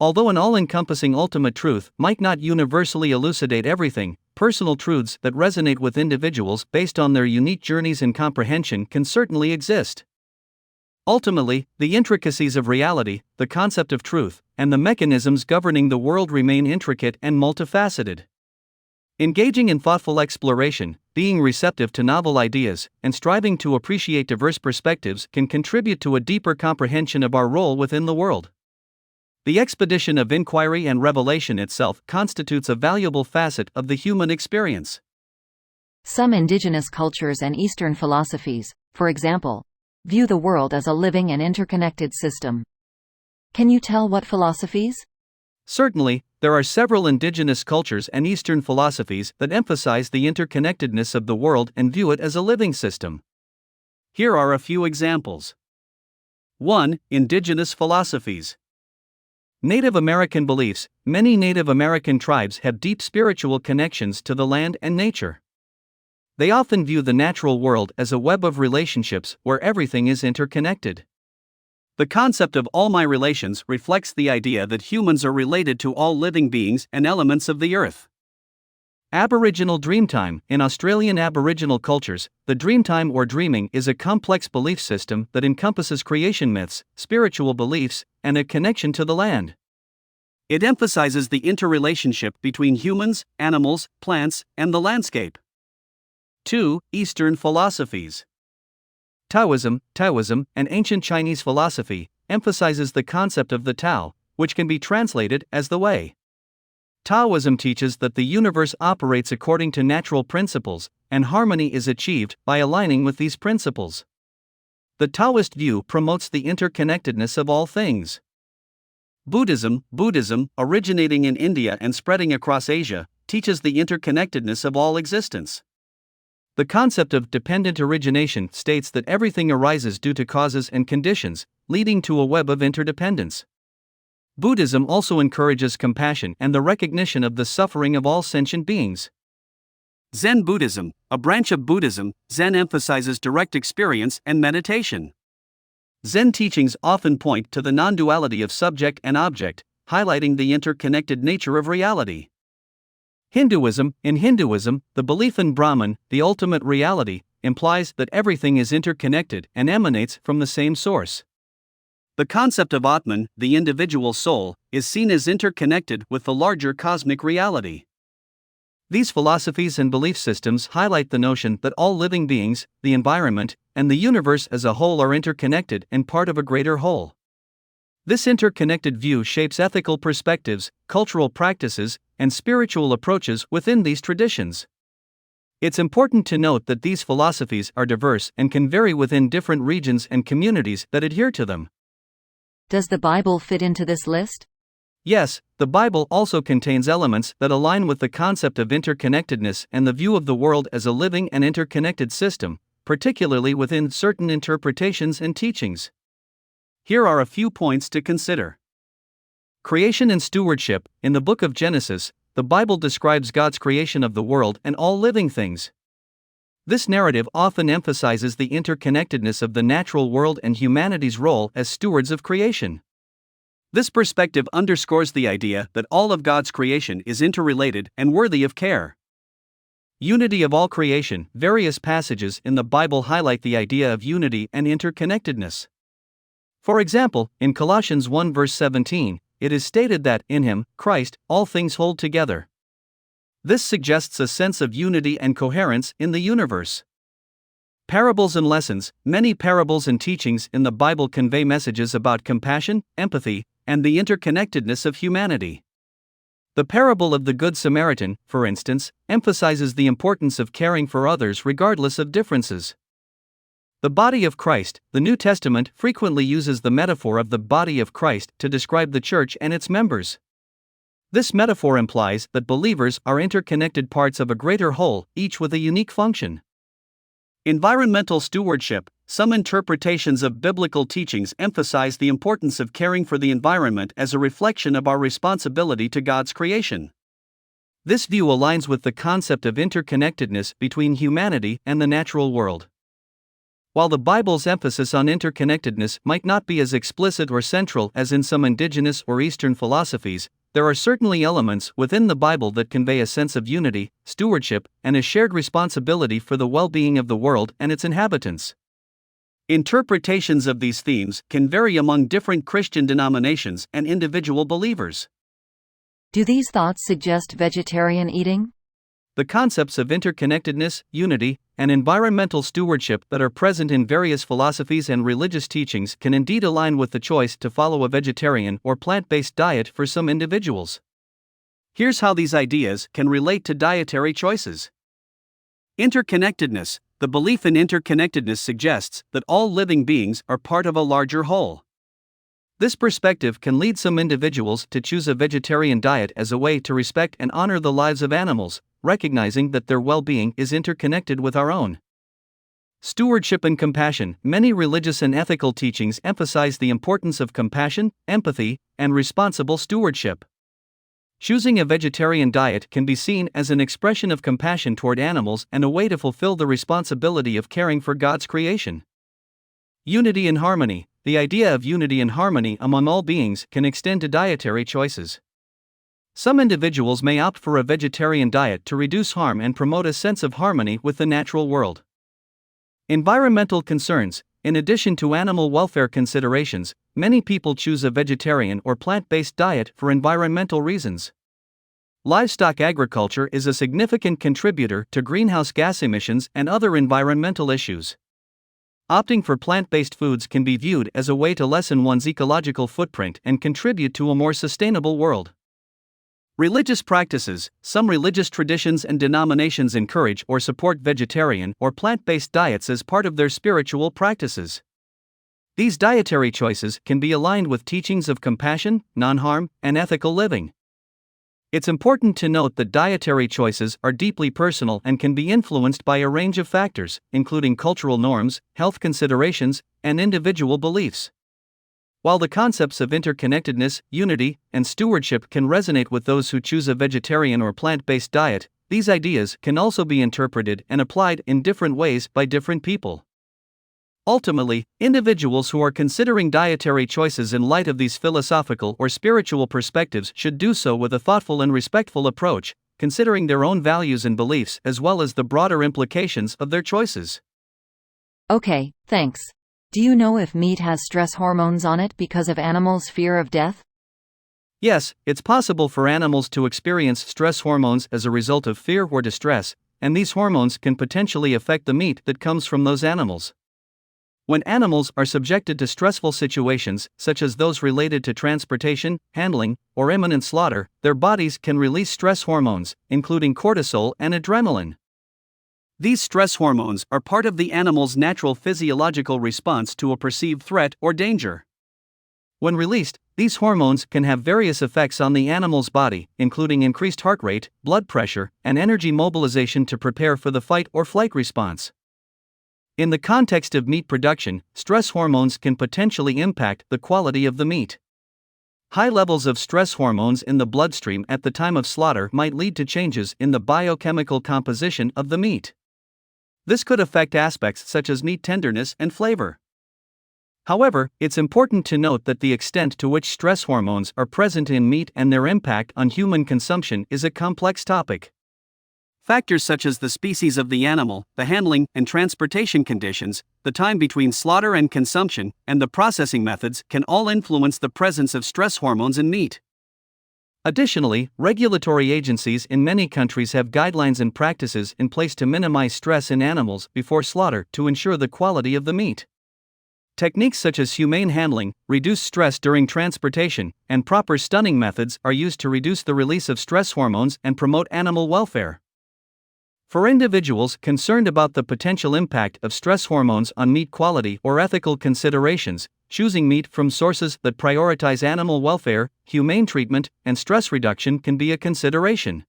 Although an all-encompassing ultimate truth might not universally elucidate everything, personal truths that resonate with individuals based on their unique journeys and comprehension can certainly exist. Ultimately, the intricacies of reality, the concept of truth, and the mechanisms governing the world remain intricate and multifaceted. Engaging in thoughtful exploration, being receptive to novel ideas, and striving to appreciate diverse perspectives can contribute to a deeper comprehension of our role within the world. The expedition of inquiry and revelation itself constitutes a valuable facet of the human experience. Some indigenous cultures and Eastern philosophies, for example, view the world as a living and interconnected system. Can you tell what philosophies? Certainly, there are several indigenous cultures and Eastern philosophies that emphasize the interconnectedness of the world and view it as a living system. Here are a few examples. 1. Indigenous philosophies. Native American beliefs: many Native American tribes have deep spiritual connections to the land and nature. They often view the natural world as a web of relationships where everything is interconnected. The concept of all my relations reflects the idea that humans are related to all living beings and elements of the earth. Aboriginal Dreamtime. In Australian Aboriginal cultures, the dreamtime or dreaming is a complex belief system that encompasses creation myths, spiritual beliefs, and a connection to the land. It emphasizes the interrelationship between humans, animals, plants, and the landscape. 2. Eastern philosophies. Taoism, an ancient Chinese philosophy, emphasizes the concept of the Tao, which can be translated as the way. Taoism teaches that the universe operates according to natural principles, and harmony is achieved by aligning with these principles. The Taoist view promotes the interconnectedness of all things. Buddhism, originating in India and spreading across Asia, teaches the interconnectedness of all existence. The concept of dependent origination states that everything arises due to causes and conditions, leading to a web of interdependence. Buddhism also encourages compassion and the recognition of the suffering of all sentient beings. Zen Buddhism, a branch of Buddhism, Zen emphasizes direct experience and meditation. Zen teachings often point to the non-duality of subject and object, highlighting the interconnected nature of reality. Hinduism, in Hinduism, the belief in Brahman, the ultimate reality, implies that everything is interconnected and emanates from the same source. The concept of Atman, the individual soul, is seen as interconnected with the larger cosmic reality. These philosophies and belief systems highlight the notion that all living beings, the environment, and the universe as a whole are interconnected and part of a greater whole. This interconnected view shapes ethical perspectives, cultural practices, and spiritual approaches within these traditions. It's important to note that these philosophies are diverse and can vary within different regions and communities that adhere to them. Does the Bible fit into this list? Yes, the Bible also contains elements that align with the concept of interconnectedness and the view of the world as a living and interconnected system, particularly within certain interpretations and teachings. Here are a few points to consider. Creation and stewardship. In the book of Genesis, the Bible describes God's creation of the world and all living things. This narrative often emphasizes the interconnectedness of the natural world and humanity's role as stewards of creation. This perspective underscores the idea that all of God's creation is interrelated and worthy of care. Unity of all creation. Various passages in the Bible highlight the idea of unity and interconnectedness. For example, in Colossians 1 verse 17, it is stated that, in Him, Christ, all things hold together. This suggests a sense of unity and coherence in the universe. Parables and lessons. Many parables and teachings in the Bible convey messages about compassion, empathy, and the interconnectedness of humanity. The parable of the Good Samaritan, for instance, emphasizes the importance of caring for others regardless of differences. The body of Christ. The New Testament frequently uses the metaphor of the body of Christ to describe the church and its members. This metaphor implies that believers are interconnected parts of a greater whole, each with a unique function. Environmental stewardship. Some interpretations of biblical teachings emphasize the importance of caring for the environment as a reflection of our responsibility to God's creation. This view aligns with the concept of interconnectedness between humanity and the natural world. While the Bible's emphasis on interconnectedness might not be as explicit or central as in some indigenous or Eastern philosophies, there are certainly elements within the Bible that convey a sense of unity, stewardship, and a shared responsibility for the well-being of the world and its inhabitants. Interpretations of these themes can vary among different Christian denominations and individual believers. Do these thoughts suggest vegetarian eating? The concepts of interconnectedness, unity, and environmental stewardship that are present in various philosophies and religious teachings can indeed align with the choice to follow a vegetarian or plant-based diet for some individuals. Here's how these ideas can relate to dietary choices. Interconnectedness. The belief in interconnectedness suggests that all living beings are part of a larger whole. This perspective can lead some individuals to choose a vegetarian diet as a way to respect and honor the lives of animals, recognizing that their well-being is interconnected with our own. Stewardship and compassion. Many religious and ethical teachings emphasize the importance of compassion, empathy, and responsible stewardship. Choosing a vegetarian diet can be seen as an expression of compassion toward animals and a way to fulfill the responsibility of caring for God's creation. Unity and harmony. The idea of unity and harmony among all beings can extend to dietary choices. Some individuals may opt for a vegetarian diet to reduce harm and promote a sense of harmony with the natural world. Environmental concerns. In addition to animal welfare considerations, many people choose a vegetarian or plant-based diet for environmental reasons. Livestock agriculture is a significant contributor to greenhouse gas emissions and other environmental issues. Opting for plant-based foods can be viewed as a way to lessen one's ecological footprint and contribute to a more sustainable world. Religious practices. Some religious traditions and denominations encourage or support vegetarian or plant-based diets as part of their spiritual practices. These dietary choices can be aligned with teachings of compassion, non-harm, and ethical living. It's important to note that dietary choices are deeply personal and can be influenced by a range of factors, including cultural norms, health considerations, and individual beliefs. While the concepts of interconnectedness, unity, and stewardship can resonate with those who choose a vegetarian or plant-based diet, these ideas can also be interpreted and applied in different ways by different people. Ultimately, individuals who are considering dietary choices in light of these philosophical or spiritual perspectives should do so with a thoughtful and respectful approach, considering their own values and beliefs as well as the broader implications of their choices. Okay, thanks. Do you know if meat has stress hormones on it because of animals' fear of death? Yes, it's possible for animals to experience stress hormones as a result of fear or distress, and these hormones can potentially affect the meat that comes from those animals. When animals are subjected to stressful situations, such as those related to transportation, handling, or imminent slaughter, their bodies can release stress hormones, including cortisol and adrenaline. These stress hormones are part of the animal's natural physiological response to a perceived threat or danger. When released, these hormones can have various effects on the animal's body, including increased heart rate, blood pressure, and energy mobilization to prepare for the fight or flight response. In the context of meat production, stress hormones can potentially impact the quality of the meat. High levels of stress hormones in the bloodstream at the time of slaughter might lead to changes in the biochemical composition of the meat. This could affect aspects such as meat tenderness and flavor. However, it's important to note that the extent to which stress hormones are present in meat and their impact on human consumption is a complex topic. Factors such as the species of the animal, the handling and transportation conditions, the time between slaughter and consumption, and the processing methods can all influence the presence of stress hormones in meat. Additionally, regulatory agencies in many countries have guidelines and practices in place to minimize stress in animals before slaughter to ensure the quality of the meat. Techniques such as humane handling, reduced stress during transportation, and proper stunning methods are used to reduce the release of stress hormones and promote animal welfare. For individuals concerned about the potential impact of stress hormones on meat quality or ethical considerations, choosing meat from sources that prioritize animal welfare, humane treatment, and stress reduction can be a consideration.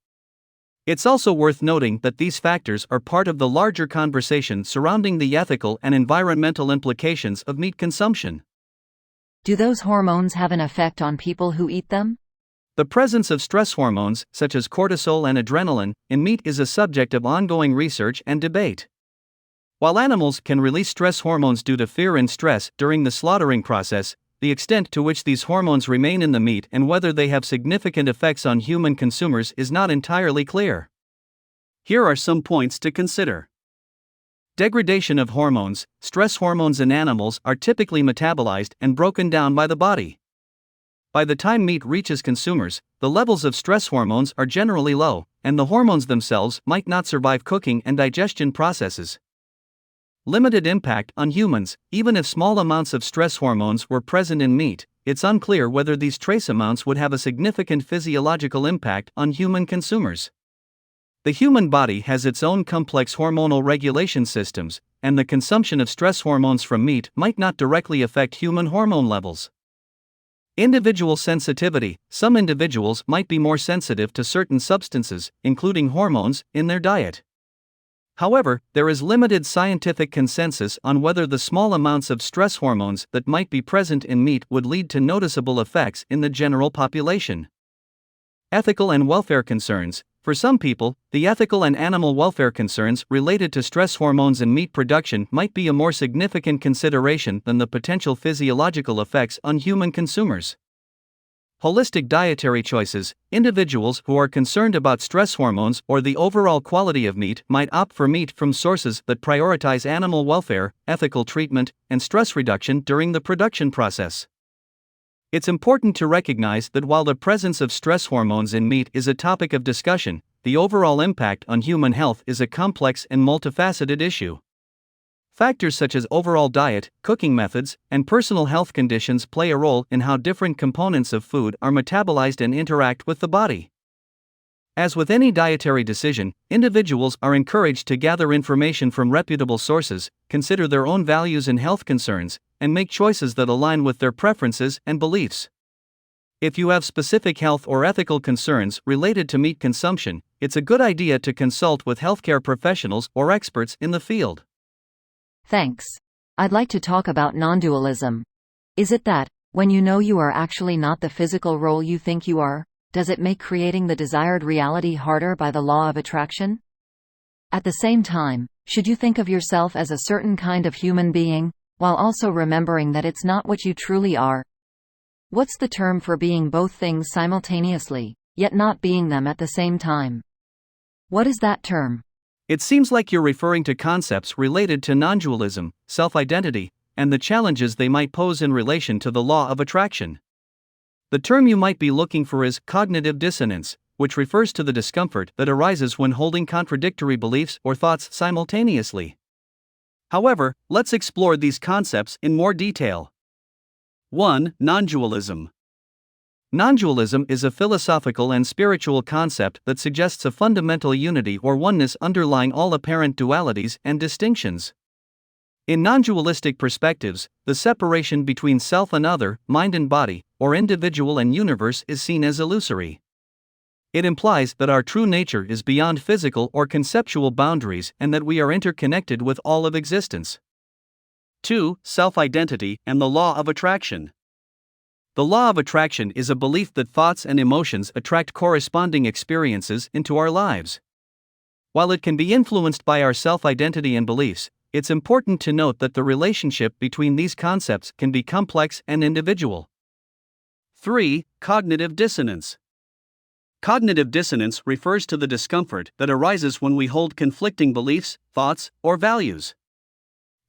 It's also worth noting that these factors are part of the larger conversation surrounding the ethical and environmental implications of meat consumption. Do those hormones have an effect on people who eat them? The presence of stress hormones, such as cortisol and adrenaline, in meat is a subject of ongoing research and debate. While animals can release stress hormones due to fear and stress during the slaughtering process, the extent to which these hormones remain in the meat and whether they have significant effects on human consumers is not entirely clear. Here are some points to consider. Degradation of hormones. Stress hormones in animals are typically metabolized and broken down by the body. By the time meat reaches consumers, the levels of stress hormones are generally low, and the hormones themselves might not survive cooking and digestion processes. Limited impact on humans. Even if small amounts of stress hormones were present in meat, it's unclear whether these trace amounts would have a significant physiological impact on human consumers. The human body has its own complex hormonal regulation systems, and the consumption of stress hormones from meat might not directly affect human hormone levels. Individual sensitivity. Some individuals might be more sensitive to certain substances, including hormones, in their diet. However, there is limited scientific consensus on whether the small amounts of stress hormones that might be present in meat would lead to noticeable effects in the general population. Ethical and welfare concerns. For some people, the ethical and animal welfare concerns related to stress hormones in meat production might be a more significant consideration than the potential physiological effects on human consumers. Holistic dietary choices. Individuals who are concerned about stress hormones or the overall quality of meat might opt for meat from sources that prioritize animal welfare, ethical treatment, and stress reduction during the production process. It's important to recognize that while the presence of stress hormones in meat is a topic of discussion, the overall impact on human health is a complex and multifaceted issue. Factors such as overall diet, cooking methods, and personal health conditions play a role in how different components of food are metabolized and interact with the body. As with any dietary decision, individuals are encouraged to gather information from reputable sources, consider their own values and health concerns, and make choices that align with their preferences and beliefs. If you have specific health or ethical concerns related to meat consumption, it's a good idea to consult with healthcare professionals or experts in the field. Thanks. I'd like to talk about non-dualism. Is it that, when you know you are actually not the physical role you think you are, does it make creating the desired reality harder by the law of attraction? At the same time, should you think of yourself as a certain kind of human being, while also remembering that it's not what you truly are? What's the term for being both things simultaneously, yet not being them at the same time? What is that term? It seems like you're referring to concepts related to non-dualism, self-identity, and the challenges they might pose in relation to the law of attraction. The term you might be looking for is cognitive dissonance, which refers to the discomfort that arises when holding contradictory beliefs or thoughts simultaneously. However, let's explore these concepts in more detail. 1. Non-dualism. Non-dualism is a philosophical and spiritual concept that suggests a fundamental unity or oneness underlying all apparent dualities and distinctions. In non-dualistic perspectives, the separation between self and other, mind and body, or individual and universe is seen as illusory. It implies that our true nature is beyond physical or conceptual boundaries and that we are interconnected with all of existence. 2. Self-identity and the law of attraction. The law of attraction is a belief that thoughts and emotions attract corresponding experiences into our lives. While it can be influenced by our self-identity and beliefs, it's important to note that the relationship between these concepts can be complex and individual. 3. Cognitive dissonance. Cognitive dissonance refers to the discomfort that arises when we hold conflicting beliefs, thoughts, or values.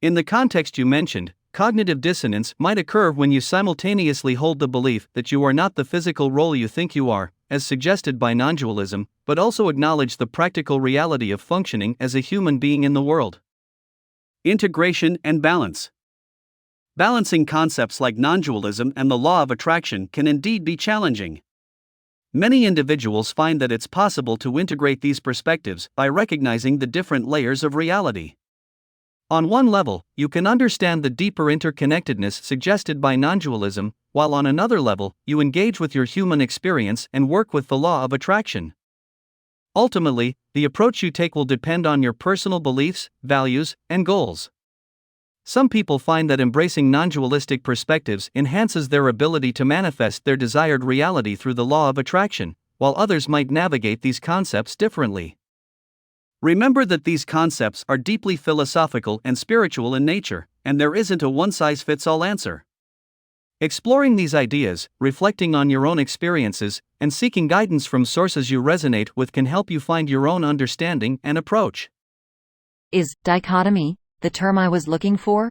In the context you mentioned, cognitive dissonance might occur when you simultaneously hold the belief that you are not the physical role you think you are, as suggested by non-dualism, but also acknowledge the practical reality of functioning as a human being in the world. Integration and balance. Balancing concepts like non-dualism and the law of attraction can indeed be challenging. Many individuals find that it's possible to integrate these perspectives by recognizing the different layers of reality. On one level, you can understand the deeper interconnectedness suggested by non-dualism, while on another level, you engage with your human experience and work with the law of attraction. Ultimately, the approach you take will depend on your personal beliefs, values, and goals. Some people find that embracing non-dualistic perspectives enhances their ability to manifest their desired reality through the law of attraction, while others might navigate these concepts differently. Remember that these concepts are deeply philosophical and spiritual in nature, and there isn't a one-size-fits-all answer. Exploring these ideas, reflecting on your own experiences, and seeking guidance from sources you resonate with can help you find your own understanding and approach. Is dichotomy the term I was looking for?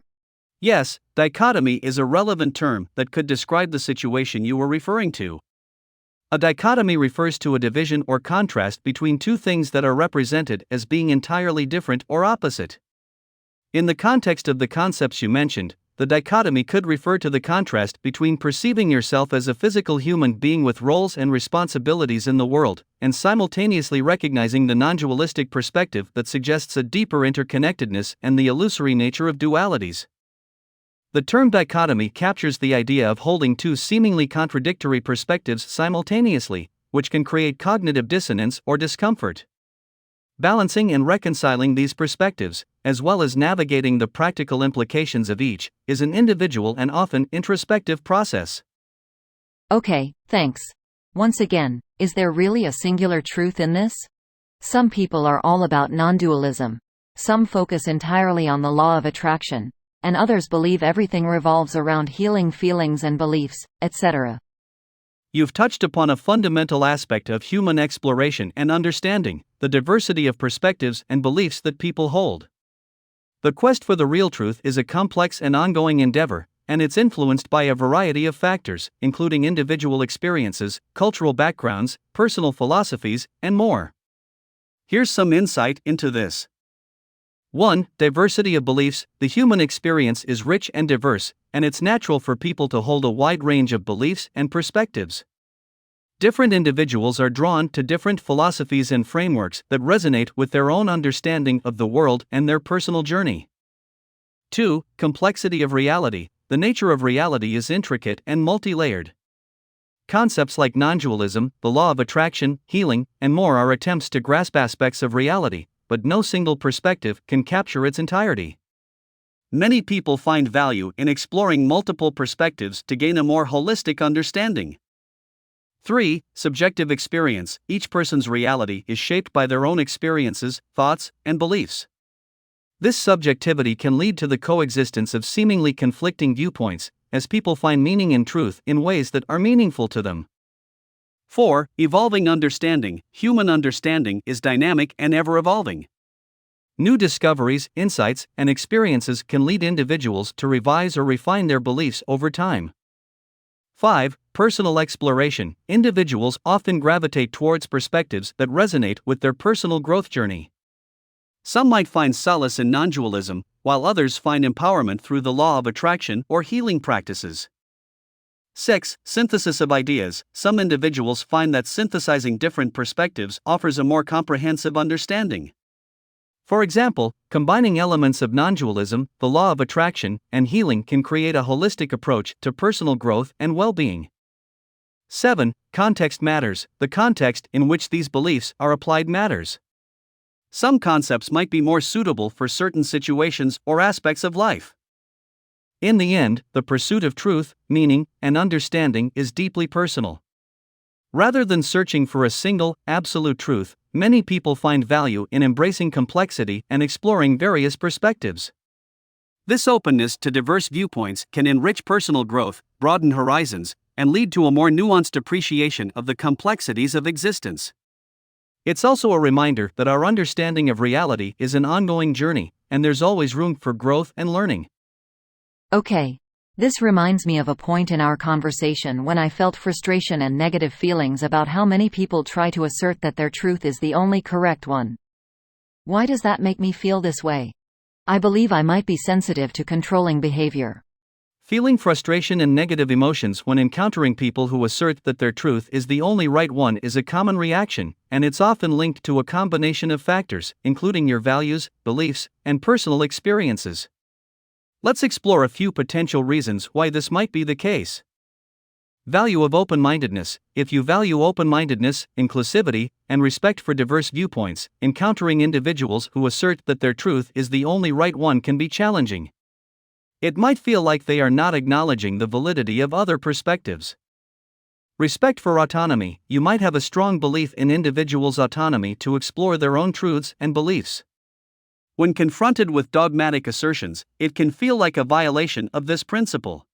Yes, dichotomy is a relevant term that could describe the situation you were referring to. A dichotomy refers to a division or contrast between two things that are represented as being entirely different or opposite. In the context of the concepts you mentioned, the dichotomy could refer to the contrast between perceiving yourself as a physical human being with roles and responsibilities in the world, and simultaneously recognizing the non-dualistic perspective that suggests a deeper interconnectedness and the illusory nature of dualities. The term dichotomy captures the idea of holding two seemingly contradictory perspectives simultaneously, which can create cognitive dissonance or discomfort. Balancing and reconciling these perspectives, as well as navigating the practical implications of each, is an individual and often introspective process. Okay, thanks. Once again, is there really a singular truth in this? Some people are all about non-dualism. Some focus entirely on the law of attraction, and others believe everything revolves around healing feelings and beliefs, etc. You've touched upon a fundamental aspect of human exploration and understanding, the diversity of perspectives and beliefs that people hold. The quest for the real truth is a complex and ongoing endeavor, and it's influenced by a variety of factors, including individual experiences, cultural backgrounds, personal philosophies, and more. Here's some insight into this. 1. Diversity of beliefs. The human experience is rich and diverse, and it's natural for people to hold a wide range of beliefs and perspectives. Different individuals are drawn to different philosophies and frameworks that resonate with their own understanding of the world and their personal journey. 2. Complexity of reality. The nature of reality is intricate and multi-layered. Concepts like non-dualism, the law of attraction, healing, and more are attempts to grasp aspects of reality, but no single perspective can capture its entirety. Many people find value in exploring multiple perspectives to gain a more holistic understanding. 3. Subjective experience. Each person's reality is shaped by their own experiences, thoughts, and beliefs. This subjectivity can lead to the coexistence of seemingly conflicting viewpoints, as people find meaning in truth in ways that are meaningful to them. 4. Evolving understanding. Human understanding is dynamic and ever-evolving. New discoveries, insights, and experiences can lead individuals to revise or refine their beliefs over time. 5. Personal exploration. Individuals often gravitate towards perspectives that resonate with their personal growth journey. Some might find solace in non-dualism, while others find empowerment through the law of attraction or healing practices. 6. Synthesis of ideas. Some individuals find that synthesizing different perspectives offers a more comprehensive understanding. For example, combining elements of non-dualism, the law of attraction, and healing can create a holistic approach to personal growth and well-being. 7. Context matters. The context in which these beliefs are applied matters. Some concepts might be more suitable for certain situations or aspects of life. In the end, the pursuit of truth, meaning, and understanding is deeply personal. Rather than searching for a single, absolute truth, many people find value in embracing complexity and exploring various perspectives. This openness to diverse viewpoints can enrich personal growth, broaden horizons, and lead to a more nuanced appreciation of the complexities of existence. It's also a reminder that our understanding of reality is an ongoing journey, and there's always room for growth and learning. Okay. This reminds me of a point in our conversation when I felt frustration and negative feelings about how many people try to assert that their truth is the only correct one. Why does that make me feel this way? I believe I might be sensitive to controlling behavior. Feeling frustration and negative emotions when encountering people who assert that their truth is the only right one is a common reaction, and it's often linked to a combination of factors, including your values, beliefs, and personal experiences. Let's explore a few potential reasons why this might be the case. Value of open-mindedness. If you value open-mindedness, inclusivity, and respect for diverse viewpoints, encountering individuals who assert that their truth is the only right one can be challenging. It might feel like they are not acknowledging the validity of other perspectives. Respect for autonomy. You might have a strong belief in individuals' autonomy to explore their own truths and beliefs. When confronted with dogmatic assertions, it can feel like a violation of this principle.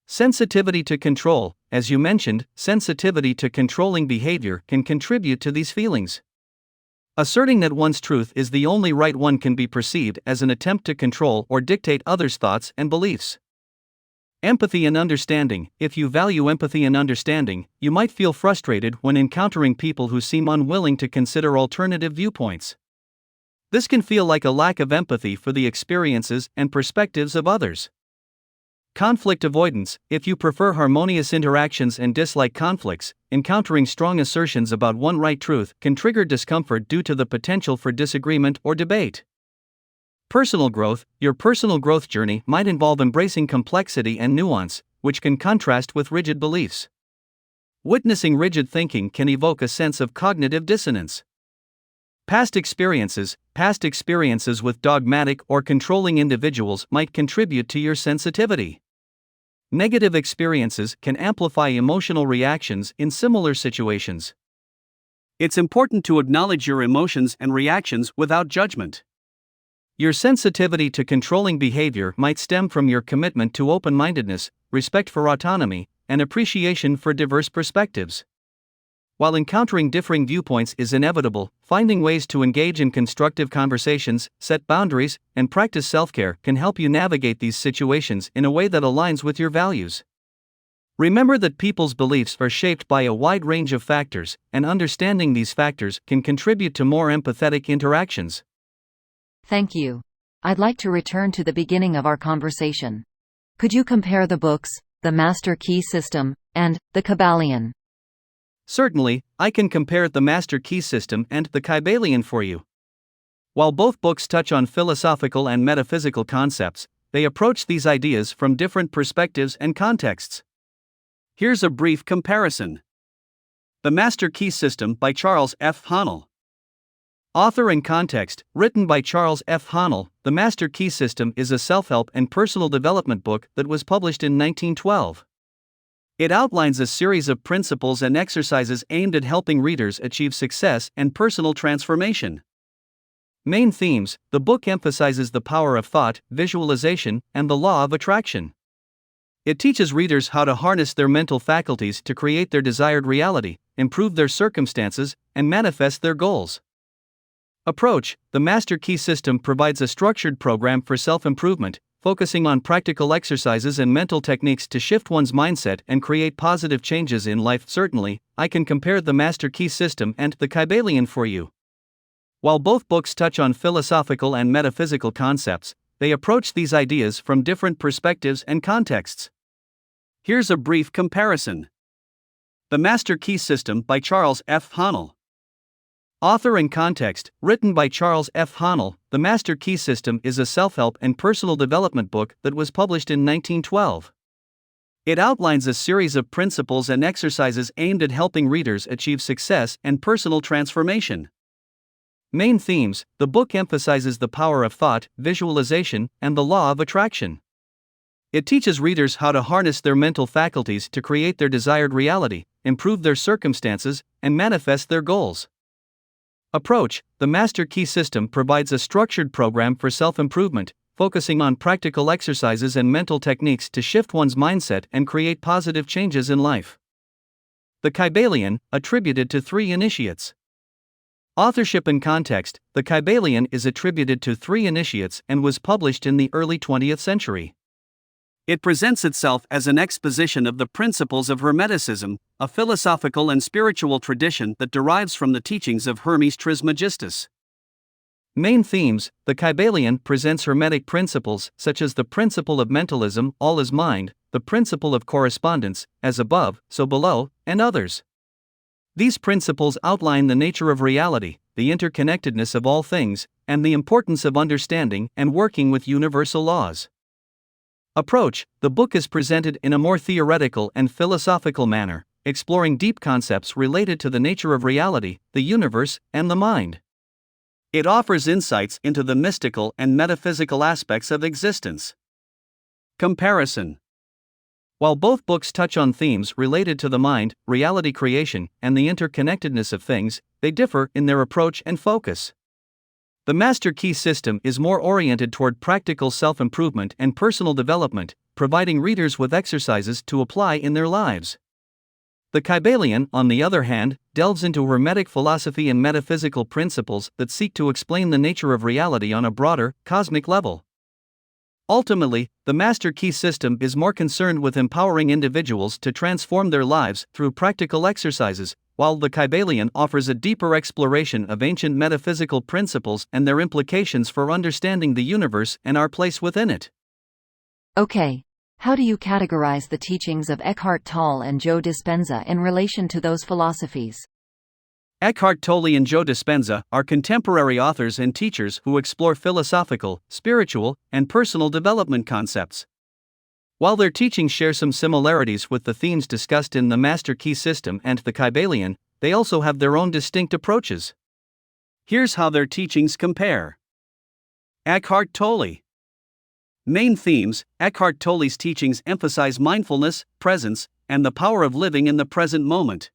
Sensitivity to control. As you mentioned, sensitivity to controlling behavior can contribute to these feelings. Asserting that one's truth is the only right one can be perceived as an attempt to control or dictate others' thoughts and beliefs. Empathy and understanding. If you value empathy and understanding, you might feel frustrated when encountering people who seem unwilling to consider alternative viewpoints. This can feel like a lack of empathy for the experiences and perspectives of others. Conflict avoidance. If you prefer harmonious interactions and dislike conflicts, encountering strong assertions about one right truth can trigger discomfort due to the potential for disagreement or debate. Personal growth. Your personal growth journey might involve embracing complexity and nuance, which can contrast with rigid beliefs. Witnessing rigid thinking can evoke a sense of cognitive dissonance. Past experiences with dogmatic or controlling individuals might contribute to your sensitivity. Negative experiences can amplify emotional reactions in similar situations. It's important to acknowledge your emotions and reactions without judgment. Your sensitivity to controlling behavior might stem from your commitment to open-mindedness, respect for autonomy, and appreciation for diverse perspectives. While encountering differing viewpoints is inevitable, finding ways to engage in constructive conversations, set boundaries, and practice self-care can help you navigate these situations in a way that aligns with your values. Remember that people's beliefs are shaped by a wide range of factors, and understanding these factors can contribute to more empathetic interactions. Thank you. I'd like to return to the beginning of our conversation. Could you compare the books, The Master Key System, and The Kybalion? Certainly, I can compare The Master Key System and The Kybalion for you. While both books touch on philosophical and metaphysical concepts, they approach these ideas from different perspectives and contexts. Here's a brief comparison. The Master Key System by Charles F. Haanel. Author and context, written by Charles F. Haanel, The Master Key System is a self-help and personal development book that was published in 1912. It outlines a series of principles and exercises aimed at helping readers achieve success and personal transformation. Main themes: the book emphasizes the power of thought, visualization, and the law of attraction. It teaches readers how to harness their mental faculties to create their desired reality, improve their circumstances, and manifest their goals. Approach: the Master Key System provides a structured program for self-improvement, focusing on practical exercises and mental techniques to shift one's mindset and create positive changes in life. Certainly, I can compare The Master Key System and The Kybalion for you. While both books touch on philosophical and metaphysical concepts, they approach these ideas from different perspectives and contexts. Here's a brief comparison. The Master Key System by Charles F. Haanel. Author and context, written by Charles F. Haanel, The Master Key System is a self-help and personal development book that was published in 1912. It outlines a series of principles and exercises aimed at helping readers achieve success and personal transformation. Main themes: the book emphasizes the power of thought, visualization, and the law of attraction. It teaches readers how to harness their mental faculties to create their desired reality, improve their circumstances, and manifest their goals. Approach: the Master Key System provides a structured program for self-improvement, focusing on practical exercises and mental techniques to shift one's mindset and create positive changes in life. The Kybalion, attributed to 3 initiates. Authorship and context: The Kybalion is attributed to 3 initiates and was published in the early 20th century. It presents itself as an exposition of the principles of Hermeticism, a philosophical and spiritual tradition that derives from the teachings of Hermes Trismegistus. Main themes: the Kybalion presents Hermetic principles such as the principle of mentalism, all is mind, the principle of correspondence, as above, so below, and others. These principles outline the nature of reality, the interconnectedness of all things, and the importance of understanding and working with universal laws. Approach: the book is presented in a more theoretical and philosophical manner, exploring deep concepts related to the nature of reality, the universe, and the mind. It offers insights into the mystical and metaphysical aspects of existence. Comparison: while both books touch on themes related to the mind, reality creation, and the interconnectedness of things, they differ in their approach and focus. The Master Key System is more oriented toward practical self-improvement and personal development, providing readers with exercises to apply in their lives. The Kybalion, on the other hand, delves into Hermetic philosophy and metaphysical principles that seek to explain the nature of reality on a broader, cosmic level. Ultimately, the Master Key System is more concerned with empowering individuals to transform their lives through practical exercises, while the Kybalion offers a deeper exploration of ancient metaphysical principles and their implications for understanding the universe and our place within it. Okay. How do you categorize the teachings of Eckhart Tolle and Joe Dispenza in relation to those philosophies? Eckhart Tolle and Joe Dispenza are contemporary authors and teachers who explore philosophical, spiritual, and personal development concepts. While their teachings share some similarities with the themes discussed in the Master Key System and the Kybalion, they also have their own distinct approaches. Here's how their teachings compare. Eckhart Tolle. Main themes: Eckhart Tolle's teachings emphasize mindfulness, presence, and the power of living in the present moment.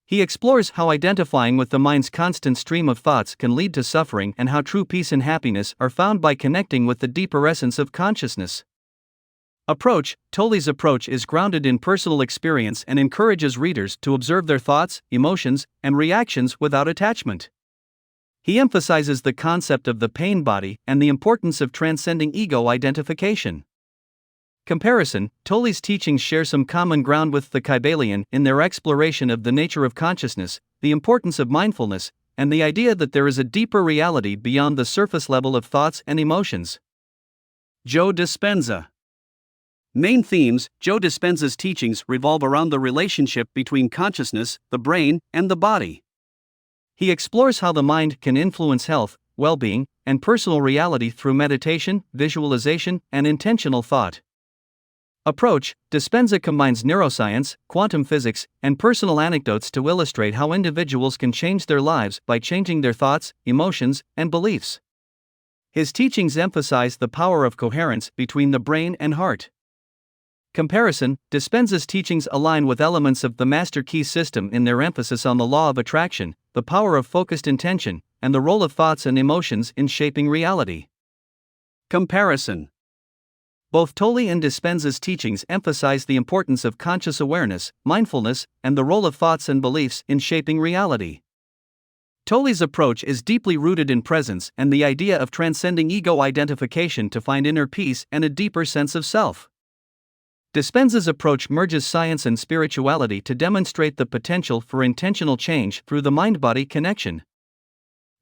He explores how identifying with the mind's constant stream of thoughts can lead to suffering and how true peace and happiness are found by connecting with the deeper essence of consciousness. Approach: Tolle's approach is grounded in personal experience and encourages readers to observe their thoughts, emotions, and reactions without attachment. He emphasizes the concept of the pain body and the importance of transcending ego identification. Comparison: Tolle's teachings share some common ground with the Kybalion in their exploration of the nature of consciousness, the importance of mindfulness, and the idea that there is a deeper reality beyond the surface level of thoughts and emotions. Joe Dispenza. Main themes: Joe Dispenza's teachings revolve around the relationship between consciousness, the brain, and the body. He explores how the mind can influence health, well-being, and personal reality through meditation, visualization, and intentional thought. Approach: Dispenza combines neuroscience, quantum physics, and personal anecdotes to illustrate how individuals can change their lives by changing their thoughts, emotions, and beliefs. His teachings emphasize the power of coherence between the brain and heart. Comparison: Dispenza's teachings align with elements of the Master Key system in their emphasis on the law of attraction, the power of focused intention, and the role of thoughts and emotions in shaping reality. Comparison: Both Tolle and Dispenza's teachings emphasize the importance of conscious awareness, mindfulness, and the role of thoughts and beliefs in shaping reality. Tolle's approach is deeply rooted in presence and the idea of transcending ego identification to find inner peace and a deeper sense of self. Dispenza's approach merges science and spirituality to demonstrate the potential for intentional change through the mind-body connection.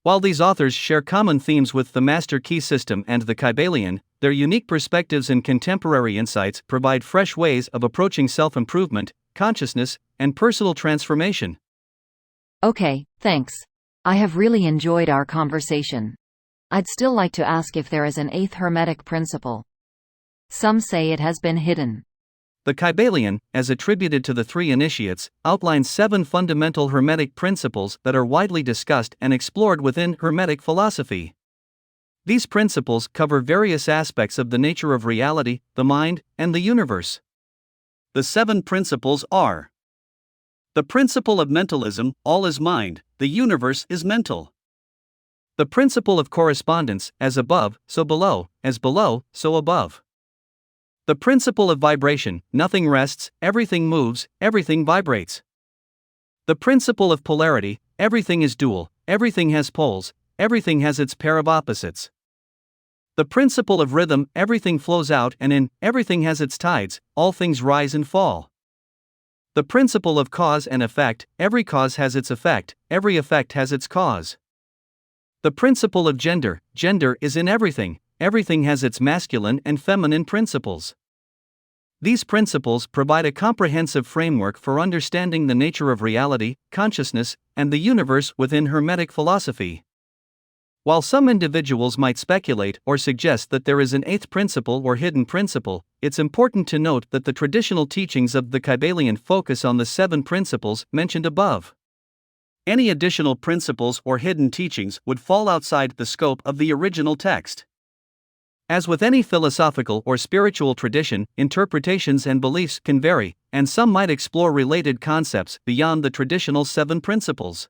While these authors share common themes with the Master Key system and the Kybalion, their unique perspectives and contemporary insights provide fresh ways of approaching self-improvement, consciousness, and personal transformation. Okay, thanks. I have really enjoyed our conversation. I'd still like to ask if there is an eighth Hermetic principle. Some say it has been hidden. The Kybalion, as attributed to the three initiates, outlines 7 fundamental Hermetic principles that are widely discussed and explored within Hermetic philosophy. These principles cover various aspects of the nature of reality, the mind, and the universe. The 7 principles are: the principle of mentalism: all is mind, the universe is mental. The principle of correspondence: as above, so below, as below, so above. The principle of vibration: nothing rests, everything moves, everything vibrates. The principle of polarity: everything is dual, everything has poles, everything has its pair of opposites. The principle of rhythm: everything flows out and in, everything has its tides, all things rise and fall. The principle of cause and effect: every cause has its effect, every effect has its cause. The principle of gender: gender is in everything, everything has its masculine and feminine principles. These principles provide a comprehensive framework for understanding the nature of reality, consciousness, and the universe within Hermetic philosophy. While some individuals might speculate or suggest that there is an eighth principle or hidden principle, it's important to note that the traditional teachings of the Kybalion focus on the 7 principles mentioned above. Any additional principles or hidden teachings would fall outside the scope of the original text. As with any philosophical or spiritual tradition, interpretations and beliefs can vary, and some might explore related concepts beyond the traditional 7 principles.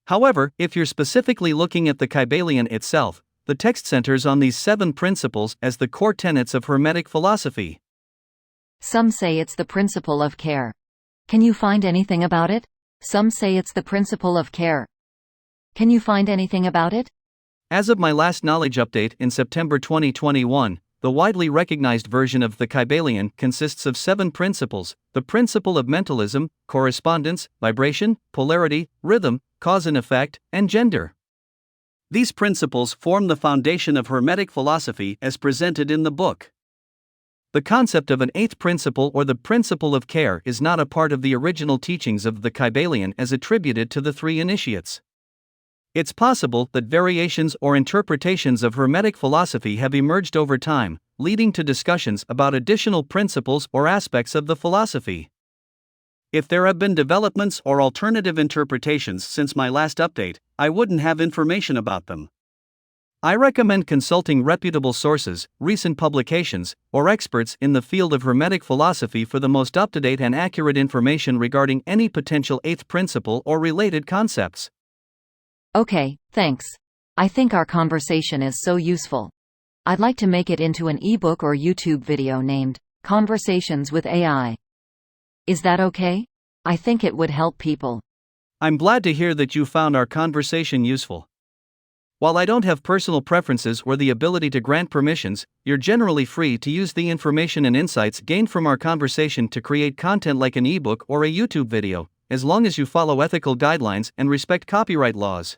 However, if you're specifically looking at the Kybalion itself, the text centers on these 7 principles as the core tenets of Hermetic philosophy. Some say it's the principle of care. Can you find anything about it? Some say it's the principle of care. Can you find anything about it? As of my last knowledge update in September 2021, the widely recognized version of the Kybalion consists of 7 principles: the principle of mentalism, correspondence, vibration, polarity, rhythm, cause and effect, and gender. These principles form the foundation of Hermetic philosophy as presented in the book. The concept of an eighth principle or the principle of care is not a part of the original teachings of the Kybalion as attributed to the 3 initiates. It's possible that variations or interpretations of Hermetic philosophy have emerged over time, leading to discussions about additional principles or aspects of the philosophy. If there have been developments or alternative interpretations since my last update, I wouldn't have information about them. I recommend consulting reputable sources, recent publications, or experts in the field of Hermetic philosophy for the most up-to-date and accurate information regarding any potential eighth principle or related concepts. Okay, thanks. I think our conversation is so useful. I'd like to make it into an ebook or YouTube video named Conversations with AI. Is that okay? I think it would help people. I'm glad to hear that you found our conversation useful. While I don't have personal preferences or the ability to grant permissions, you're generally free to use the information and insights gained from our conversation to create content like an ebook or a YouTube video, as long as you follow ethical guidelines and respect copyright laws.